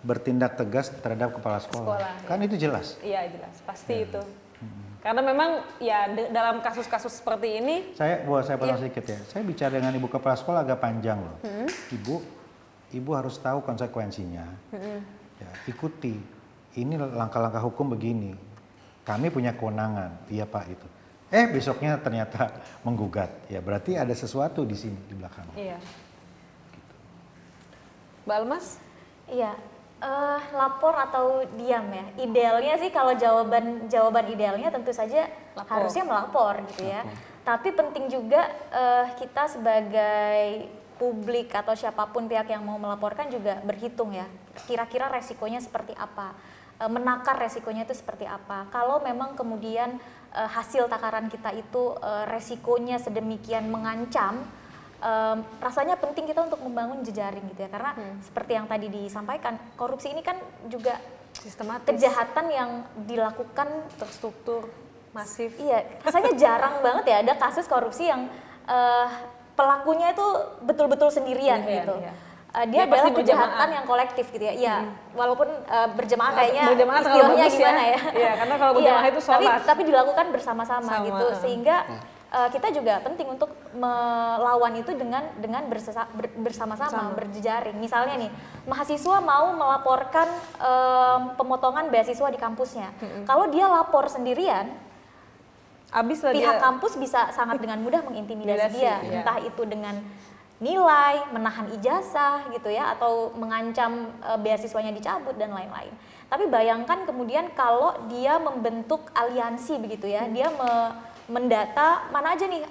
bertindak tegas terhadap kepala sekolah. Kan itu jelas. Iya jelas, pasti itu. Karena memang ya dalam kasus-kasus seperti ini, Saya potong sedikit ya. Saya bicara dengan ibu kepala sekolah agak panjang loh. Ibu harus tahu konsekuensinya. Ya, ikuti. Ini langkah-langkah hukum begini. Kami punya kewenangan. Iya Pak itu. Besoknya ternyata menggugat. Ya berarti ada sesuatu di sini di belakang. iya. Mbak Almas? Iya, lapor atau diam ya. Idealnya sih kalau jawaban idealnya tentu saja harusnya melapor gitu ya. Tapi penting juga kita sebagai publik atau siapapun pihak yang mau melaporkan juga berhitung ya. Kira-kira resikonya seperti apa? Menakar resikonya itu seperti apa? Kalau memang kemudian hasil takaran kita itu resikonya sedemikian mengancam, rasanya penting kita untuk membangun jejaring gitu ya, karena seperti yang tadi disampaikan, korupsi ini kan juga Sistematis, kejahatan yang dilakukan terstruktur, masif. Iya, rasanya jarang banget ya ada kasus korupsi yang pelakunya itu betul-betul sendirian gitu. Iya. Dia pasti adalah kejahatan berjamaah. yang kolektif gitu ya. Iya, walaupun berjamaah kayaknya Berjamaah terlalu istilahnya bagus gimana ya? Iya, karena kalau berjamaah Iya, itu sholat. Tapi dilakukan bersama-sama Sama, gitu, sehingga kita juga penting untuk melawan itu dengan bersama-sama, berjejaring. Misalnya nih, mahasiswa mau melaporkan pemotongan beasiswa di kampusnya. Kalau dia lapor sendirian, Abis lah pihak dia. kampus bisa sangat dengan mudah mengintimidasi dia, Iya. entah itu dengan nilai, menahan ijazah gitu ya, atau mengancam beasiswanya dicabut dan lain-lain. Tapi bayangkan kemudian kalau dia membentuk aliansi begitu ya, dia mendata mana aja nih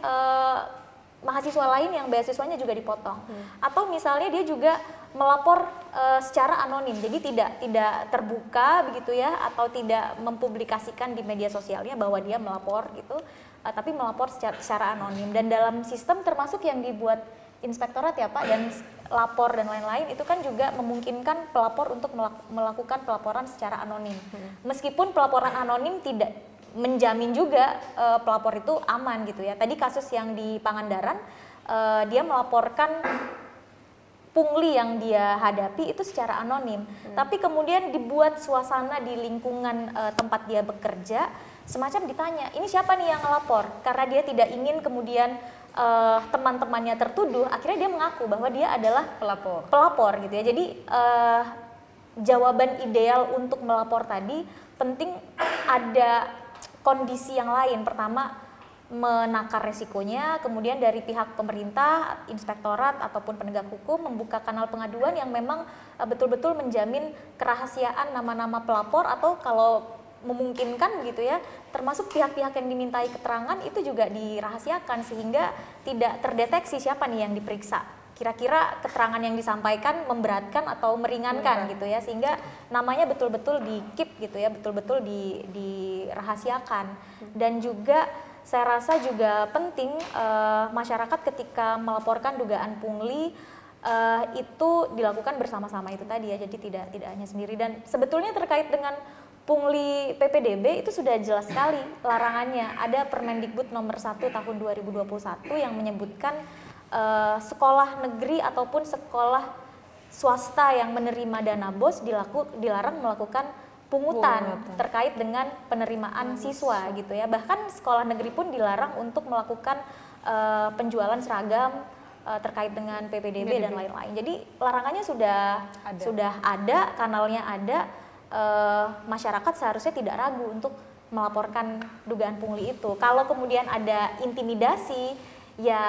mahasiswa lain yang beasiswanya juga dipotong. Atau misalnya dia juga melapor secara anonim, jadi tidak terbuka begitu ya, atau tidak mempublikasikan di media sosialnya bahwa dia melapor gitu, tapi melapor secara anonim. Dan dalam sistem termasuk yang dibuat inspektorat ya Pak, dan lapor dan lain-lain itu kan juga memungkinkan pelapor untuk melakukan pelaporan secara anonim. Meskipun pelaporan anonim tidak menjamin juga pelapor itu aman gitu ya. Tadi kasus yang di Pangandaran, dia melaporkan pungli yang dia hadapi itu secara anonim, tapi kemudian dibuat suasana di lingkungan tempat dia bekerja, semacam ditanya, ini siapa nih yang ngelapor? Karena dia tidak ingin kemudian teman-temannya tertuduh, akhirnya dia mengaku bahwa dia adalah pelapor gitu ya. Jadi jawaban ideal untuk melapor tadi penting ada kondisi yang lain. Pertama, menakar resikonya, kemudian dari pihak pemerintah, inspektorat ataupun penegak hukum membuka kanal pengaduan yang memang betul-betul menjamin kerahasiaan nama-nama pelapor, atau kalau memungkinkan gitu ya, termasuk pihak-pihak yang dimintai keterangan itu juga dirahasiakan sehingga tidak terdeteksi siapa nih yang diperiksa. Kira-kira keterangan yang disampaikan memberatkan atau meringankan gitu ya, sehingga namanya betul-betul di-keep gitu ya, betul-betul dirahasiakan. Dan juga saya rasa juga penting masyarakat ketika melaporkan dugaan pungli itu dilakukan bersama-sama itu tadi ya, jadi tidak hanya sendiri. Dan sebetulnya terkait dengan pungli PPDB itu sudah jelas sekali larangannya. Ada Permendikbud nomor 1 tahun 2021 yang menyebutkan sekolah negeri ataupun sekolah swasta yang menerima dana BOS dilarang melakukan pungutan terkait dengan penerimaan siswa gitu ya. Bahkan sekolah negeri pun dilarang untuk melakukan penjualan seragam terkait dengan PPDB dan lain-lain. Jadi larangannya sudah ada, kanalnya ada. Masyarakat seharusnya tidak ragu untuk melaporkan dugaan pungli itu. Kalau kemudian ada intimidasi, ya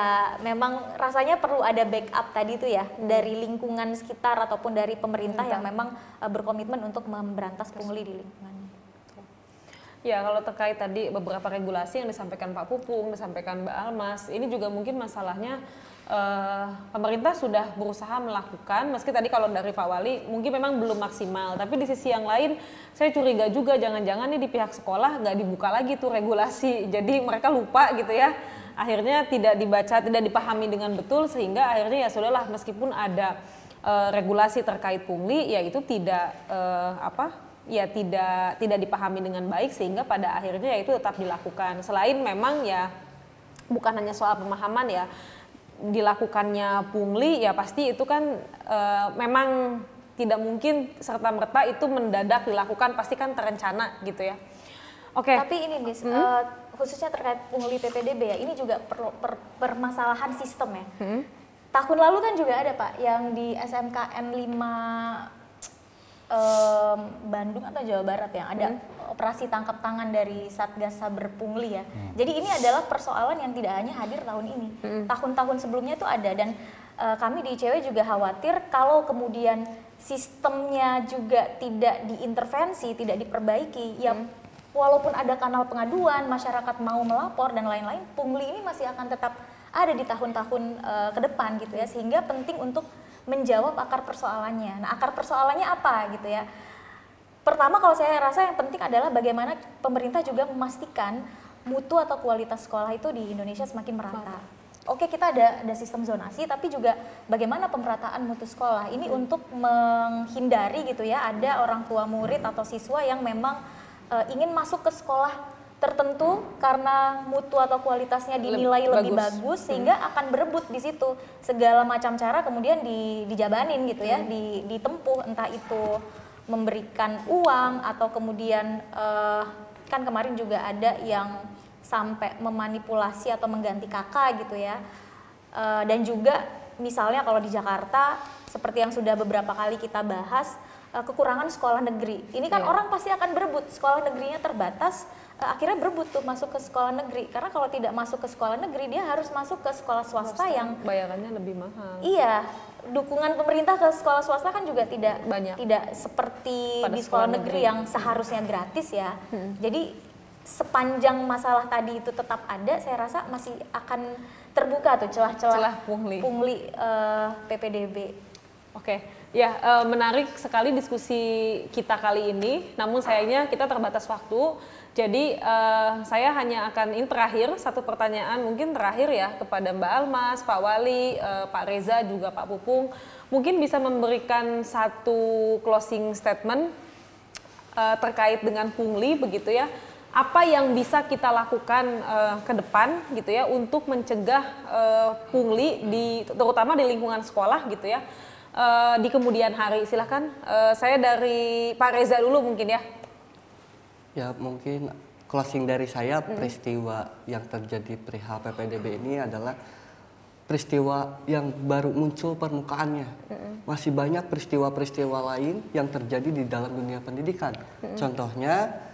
memang rasanya perlu ada backup tadi itu ya, dari lingkungan sekitar ataupun dari pemerintah yang memang berkomitmen untuk memberantas pungli di lingkungannya. Ya, kalau terkait tadi beberapa regulasi yang disampaikan Pak Pupung, disampaikan Mbak Almas, ini juga mungkin masalahnya pemerintah sudah berusaha melakukan, meski tadi kalau dari Pak Wali mungkin memang belum maksimal, tapi di sisi yang lain saya curiga juga jangan-jangan nih di pihak sekolah nggak dibuka lagi tuh regulasi, jadi mereka lupa gitu ya. Akhirnya tidak dibaca, tidak dipahami dengan betul, sehingga akhirnya ya sudahlah, meskipun ada regulasi terkait pungli, ya itu tidak tidak dipahami dengan baik, sehingga pada akhirnya ya itu tetap dilakukan. Selain memang ya bukan hanya soal pemahaman ya, dilakukannya pungli ya pasti itu kan memang tidak mungkin serta-merta itu mendadak dilakukan, pasti kan terencana gitu ya. Oke. Tapi ini Miss, khususnya terkait pungli PPDB ya, ini juga permasalahan sistem ya. Tahun lalu kan juga ada Pak yang di SMKN 5 Bandung atau Jawa Barat yang ada operasi tangkap tangan dari Satgas Saber Pungli ya. Jadi ini adalah persoalan yang tidak hanya hadir tahun ini. Tahun-tahun sebelumnya itu ada, dan kami di ICW juga khawatir kalau kemudian sistemnya juga tidak diintervensi, tidak diperbaiki, ya walaupun ada kanal pengaduan, masyarakat mau melapor dan lain-lain, pungli ini masih akan tetap ada di tahun-tahun ke depan gitu ya, sehingga penting untuk menjawab akar persoalannya. Nah, akar persoalannya apa gitu ya? Pertama, kalau saya rasa yang penting adalah bagaimana pemerintah juga memastikan mutu atau kualitas sekolah itu di Indonesia semakin merata. Oke, kita ada sistem zonasi, tapi juga bagaimana pemerataan mutu sekolah ini untuk menghindari gitu ya, ada orang tua murid atau siswa yang memang ingin masuk ke sekolah tertentu karena mutu atau kualitasnya dinilai lebih bagus sehingga akan berebut di situ, segala macam cara kemudian dijabanin gitu ya, ditempuh, entah itu memberikan uang atau kemudian kan kemarin juga ada yang sampai memanipulasi atau mengganti kakak gitu ya. Dan juga misalnya kalau di Jakarta seperti yang sudah beberapa kali kita bahas, kekurangan sekolah negeri. Ini kan orang pasti akan berebut, sekolah negerinya terbatas, akhirnya berebut tuh masuk ke sekolah negeri. Karena kalau tidak masuk ke sekolah negeri, dia harus masuk ke sekolah swasta yang bayarannya lebih mahal. Iya, dukungan pemerintah ke sekolah swasta kan juga tidak seperti pada di sekolah negeri yang seharusnya gratis ya. Jadi sepanjang masalah tadi itu tetap ada, saya rasa masih akan terbuka tuh celah-celah pungli. PPDB. Oke, ya menarik sekali diskusi kita kali ini. Namun sayangnya kita terbatas waktu. Jadi saya hanya akan ini terakhir satu pertanyaan mungkin terakhir ya kepada Mbak Almas, Pak Wali, Pak Reza juga Pak Pupung. Mungkin bisa memberikan satu closing statement terkait dengan pungli begitu ya. Apa yang bisa kita lakukan ke depan gitu ya untuk mencegah pungli terutama di lingkungan sekolah gitu ya di kemudian hari. Silahkan saya dari Pak Reza dulu mungkin ya. Ya mungkin closing dari saya, peristiwa yang terjadi perihal PPDB ini adalah peristiwa yang baru muncul permukaannya. Masih banyak peristiwa-peristiwa lain yang terjadi di dalam dunia pendidikan. Contohnya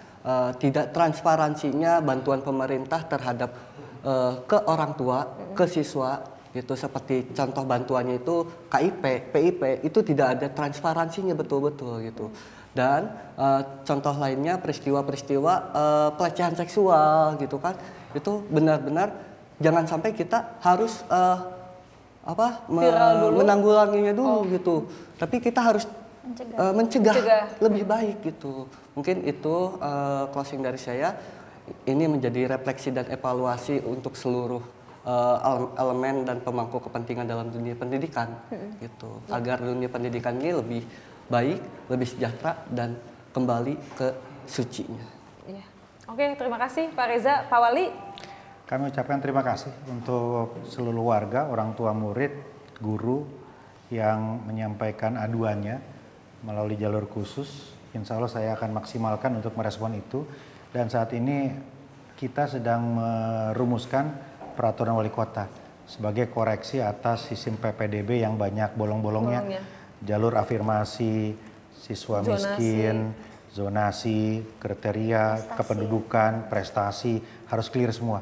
tidak transparansinya bantuan pemerintah terhadap ke orang tua, ke siswa gitu, seperti contoh bantuannya itu KIP, PIP itu tidak ada transparansinya betul-betul gitu. Dan contoh lainnya peristiwa-peristiwa pelecehan seksual gitu kan, itu benar-benar jangan sampai kita harus menanggulanginya dulu gitu, tapi kita harus mencegah lebih baik gitu. Mungkin itu closing dari saya. Ini menjadi refleksi dan evaluasi untuk seluruh elemen dan pemangku kepentingan dalam dunia pendidikan gitu, agar dunia pendidikan ini lebih baik, lebih sejahtera dan kembali ke sucinya. Ya. Oke, terima kasih Pak Reza, Pak Wali. Kami ucapkan terima kasih untuk seluruh warga, orang tua murid, guru yang menyampaikan aduannya melalui jalur khusus. Insya Allah saya akan maksimalkan untuk merespon itu. Dan saat ini kita sedang merumuskan peraturan wali kota sebagai koreksi atas sistem PPDB yang banyak bolong-bolongnya. Jalur afirmasi, siswa miskin, zonasi, kriteria, kependudukan, prestasi harus clear semua.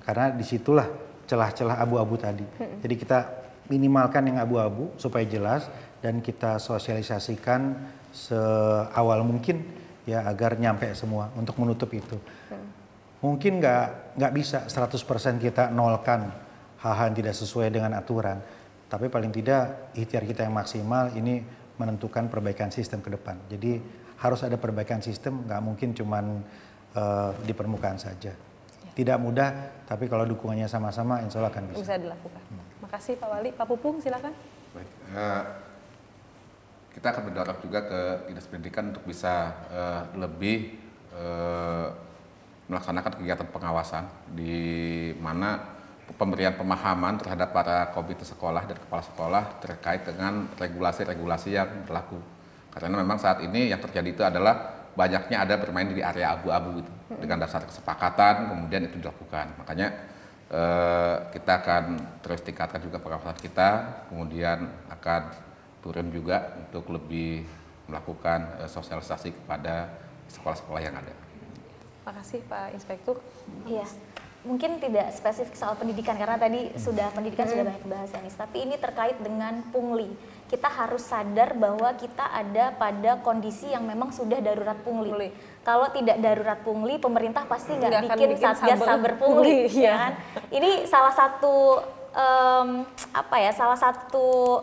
Karena disitulah celah-celah abu-abu tadi. Jadi kita minimalkan yang abu-abu supaya jelas dan kita sosialisasikan seawal mungkin ya agar nyampe semua untuk menutup itu. Mungkin nggak bisa 100% kita nolkan hal-hal yang tidak sesuai dengan aturan. Tapi paling tidak ikhtiar kita yang maksimal ini menentukan perbaikan sistem ke depan. Jadi harus ada perbaikan sistem, nggak mungkin cuman di permukaan saja. Tidak mudah, tapi kalau dukungannya sama-sama insya Allah akan bisa. Bisa dilakukan. Makasih Pak Wali. Pak Pupung silakan. Baik, kita akan mendorong juga ke Dinas Pendidikan untuk bisa lebih melaksanakan kegiatan pengawasan di mana pemberian pemahaman terhadap para komite sekolah dan kepala sekolah terkait dengan regulasi-regulasi yang berlaku. Karena memang saat ini yang terjadi itu adalah banyaknya ada bermain di area abu-abu itu. Dengan dasar kesepakatan kemudian itu dilakukan. Makanya kita akan terus tingkatkan juga pengawasan kita, kemudian akan turun juga untuk lebih melakukan sosialisasi kepada sekolah-sekolah yang ada. Makasih Pak Inspektur. Iya. Mungkin tidak spesifik soal pendidikan karena tadi pendidikan sudah banyak dibahas ya, tapi ini terkait dengan pungli. Kita harus sadar bahwa kita ada pada kondisi yang memang sudah darurat pungli. Kalau tidak darurat pungli, pemerintah pasti nggak bikin Satgas Saber Pungli, ya kan? Ini salah satu salah satu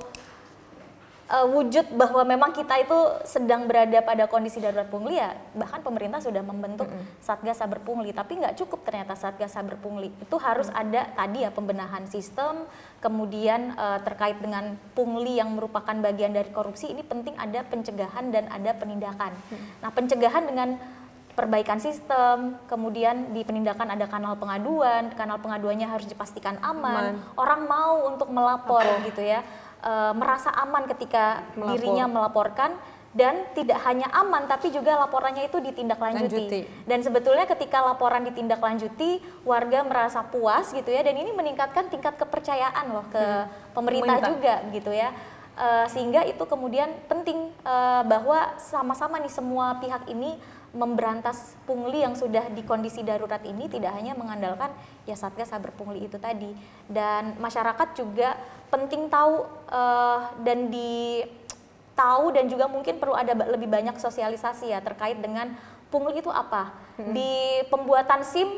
wujud bahwa memang kita itu sedang berada pada kondisi darurat pungli ya. Bahkan pemerintah sudah membentuk Satgas Saber Pungli, tapi nggak cukup ternyata Satgas Saber Pungli. Itu harus ada tadi ya pembenahan sistem, kemudian terkait dengan pungli yang merupakan bagian dari korupsi, ini penting ada pencegahan dan ada penindakan. Nah, pencegahan dengan perbaikan sistem, kemudian di penindakan ada kanal pengaduannya harus dipastikan aman. Orang mau untuk melapor gitu ya. Merasa aman ketika dirinya melaporkan, dan tidak hanya aman tapi juga laporannya itu ditindaklanjuti. Dan sebetulnya ketika laporan ditindaklanjuti, warga merasa puas gitu ya, dan ini meningkatkan tingkat kepercayaan loh ke pemerintah juga gitu ya. Sehingga itu kemudian penting bahwa sama-sama nih semua pihak ini memberantas pungli yang sudah di kondisi darurat ini, tidak hanya mengandalkan ya Satgas Saber Pungli itu tadi, dan masyarakat juga penting tahu dan juga mungkin perlu ada lebih banyak sosialisasi ya terkait dengan pungli itu apa. Di pembuatan SIM,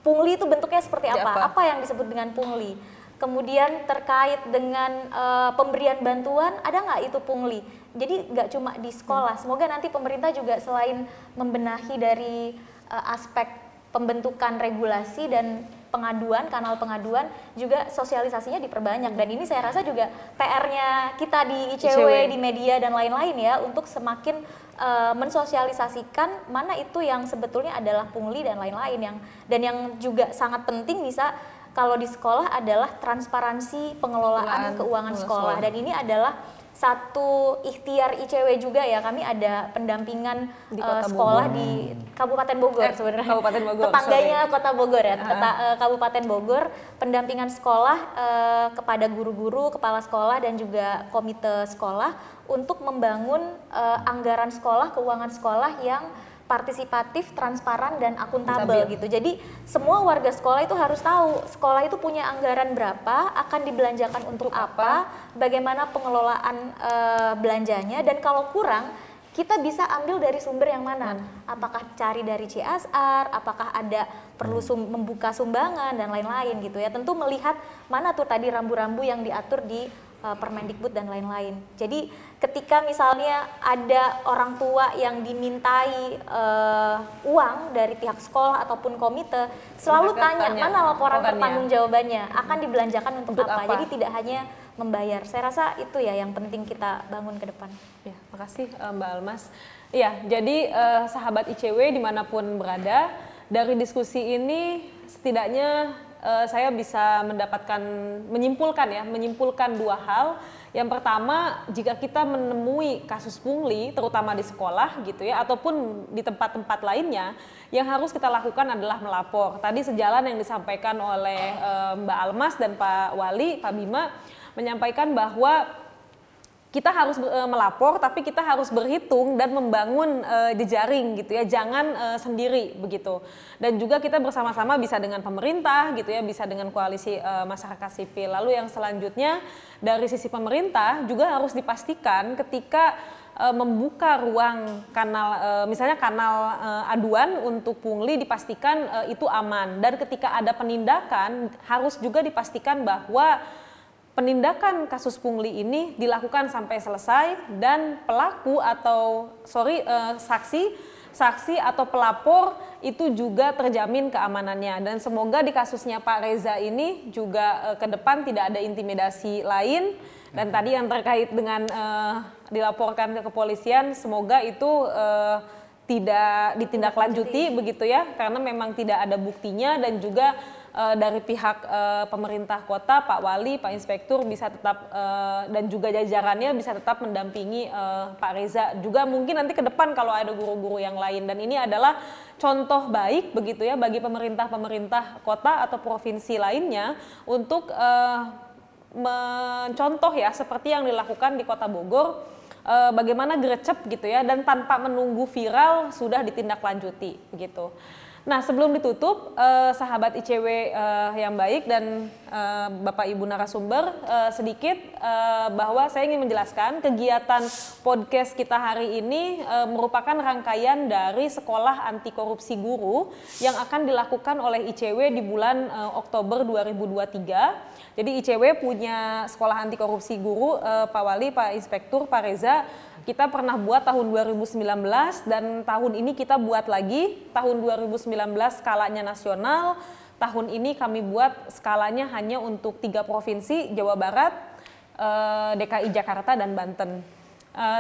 pungli itu bentuknya seperti apa? Apa yang disebut dengan pungli? Kemudian terkait dengan pemberian bantuan, ada nggak itu pungli? Jadi nggak cuma di sekolah, semoga nanti pemerintah juga selain membenahi dari aspek pembentukan regulasi dan pengaduan, kanal pengaduan, juga sosialisasinya diperbanyak. Dan ini saya rasa juga PR-nya kita di ICW, di media dan lain-lain ya, untuk semakin mensosialisasikan mana itu yang sebetulnya adalah pungli dan lain-lain. Yang juga sangat penting bisa kalau di sekolah adalah transparansi pengelolaan keuangan sekolah. Dan ini adalah satu ikhtiar ICW juga ya, kami ada pendampingan di sekolah di Kabupaten Bogor sebenarnya. Kabupaten Bogor, tetangganya Kota Bogor ya, Kabupaten Bogor, pendampingan sekolah kepada guru-guru, kepala sekolah dan juga komite sekolah untuk membangun anggaran sekolah, keuangan sekolah yang partisipatif, transparan dan akuntabel gitu. Jadi semua warga sekolah itu harus tahu sekolah itu punya anggaran berapa, akan dibelanjakan untuk apa, bagaimana pengelolaan belanjanya, dan kalau kurang kita bisa ambil dari sumber yang mana. Apakah cari dari CSR, apakah ada perlu membuka sumbangan dan lain-lain gitu ya. Tentu melihat mana tuh tadi rambu-rambu yang diatur di Permendikbud dan lain-lain. Jadi ketika misalnya ada orang tua yang dimintai uang dari pihak sekolah ataupun komite, selalu tanya mana laporan pertanggungjawabannya, akan dibelanjakan untuk apa. Jadi tidak hanya membayar. Saya rasa itu ya yang penting kita bangun ke depan. Ya, makasih Mbak Almas. Iya, jadi sahabat ICW dimanapun berada, dari diskusi ini setidaknya saya bisa menyimpulkan dua hal. Yang pertama, jika kita menemui kasus pungli, terutama di sekolah gitu ya, ataupun di tempat-tempat lainnya, yang harus kita lakukan adalah melapor. Tadi sejalan yang disampaikan oleh Mbak Almas dan Pak Wali, Pak Bima, menyampaikan bahwa kita harus melapor, tapi kita harus berhitung dan membangun jejaring gitu ya, jangan sendiri begitu. Dan juga kita bersama-sama bisa dengan pemerintah gitu ya, bisa dengan koalisi masyarakat sipil. Lalu yang selanjutnya dari sisi pemerintah juga harus dipastikan ketika membuka ruang kanal, misalnya kanal aduan untuk pungli, dipastikan itu aman. Dan ketika ada penindakan harus juga dipastikan bahwa penindakan kasus pungli ini dilakukan sampai selesai dan pelaku atau saksi atau pelapor itu juga terjamin keamanannya. Dan semoga di kasusnya Pak Reza ini juga ke depan tidak ada intimidasi lain. Dan tadi yang terkait dengan dilaporkan ke kepolisian, semoga itu tidak ditindaklanjuti begitu ya, karena memang tidak ada buktinya. Dan juga dari pihak pemerintah kota, Pak Wali, Pak Inspektur bisa tetap dan juga jajarannya bisa tetap mendampingi Pak Reza. Juga mungkin nanti ke depan kalau ada guru-guru yang lain. Dan ini adalah contoh baik begitu ya bagi pemerintah kota atau provinsi lainnya untuk mencontoh ya seperti yang dilakukan di Kota Bogor, bagaimana gercep gitu ya, dan tanpa menunggu viral sudah ditindaklanjuti begitu. Nah, sebelum ditutup, sahabat ICW yang baik dan Bapak Ibu narasumber, sedikit bahwa saya ingin menjelaskan kegiatan podcast kita hari ini merupakan rangkaian dari Sekolah Anti Korupsi Guru yang akan dilakukan oleh ICW di bulan Oktober 2023. Jadi ICW punya Sekolah Anti Korupsi Guru, Pak Wali, Pak Inspektur, Pak Reza. Kita pernah buat tahun 2019 dan tahun ini kita buat lagi. Tahun 2019 skalanya nasional, tahun ini kami buat skalanya hanya untuk 3 provinsi, Jawa Barat, DKI Jakarta, dan Banten.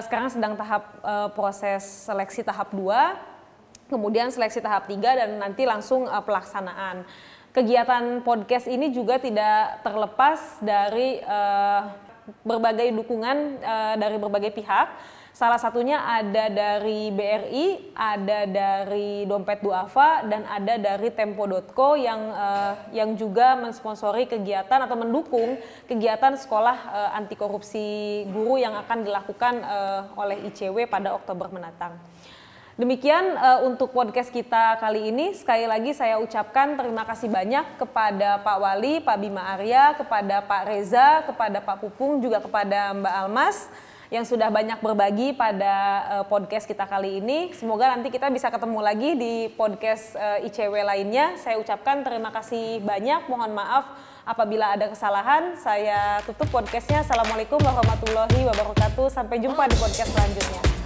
Sekarang sedang tahap proses seleksi tahap 2, kemudian seleksi tahap 3 dan nanti langsung pelaksanaan. Kegiatan podcast ini juga tidak terlepas dari berbagai dukungan dari berbagai pihak. Salah satunya ada dari BRI, ada dari Dompet Duafa, dan ada dari Tempo.co yang juga mensponsori kegiatan atau mendukung kegiatan sekolah anti korupsi guru yang akan dilakukan oleh ICW pada Oktober mendatang. Demikian untuk podcast kita kali ini. Sekali lagi saya ucapkan terima kasih banyak kepada Pak Wali, Pak Bima Arya, kepada Pak Reza, kepada Pak Pupung, juga kepada Mbak Almas yang sudah banyak berbagi pada podcast kita kali ini. Semoga nanti kita bisa ketemu lagi di podcast ICW lainnya. Saya ucapkan terima kasih banyak, mohon maaf Apabila ada kesalahan, saya tutup podcastnya. Assalamualaikum warahmatullahi wabarakatuh. Sampai jumpa di podcast selanjutnya.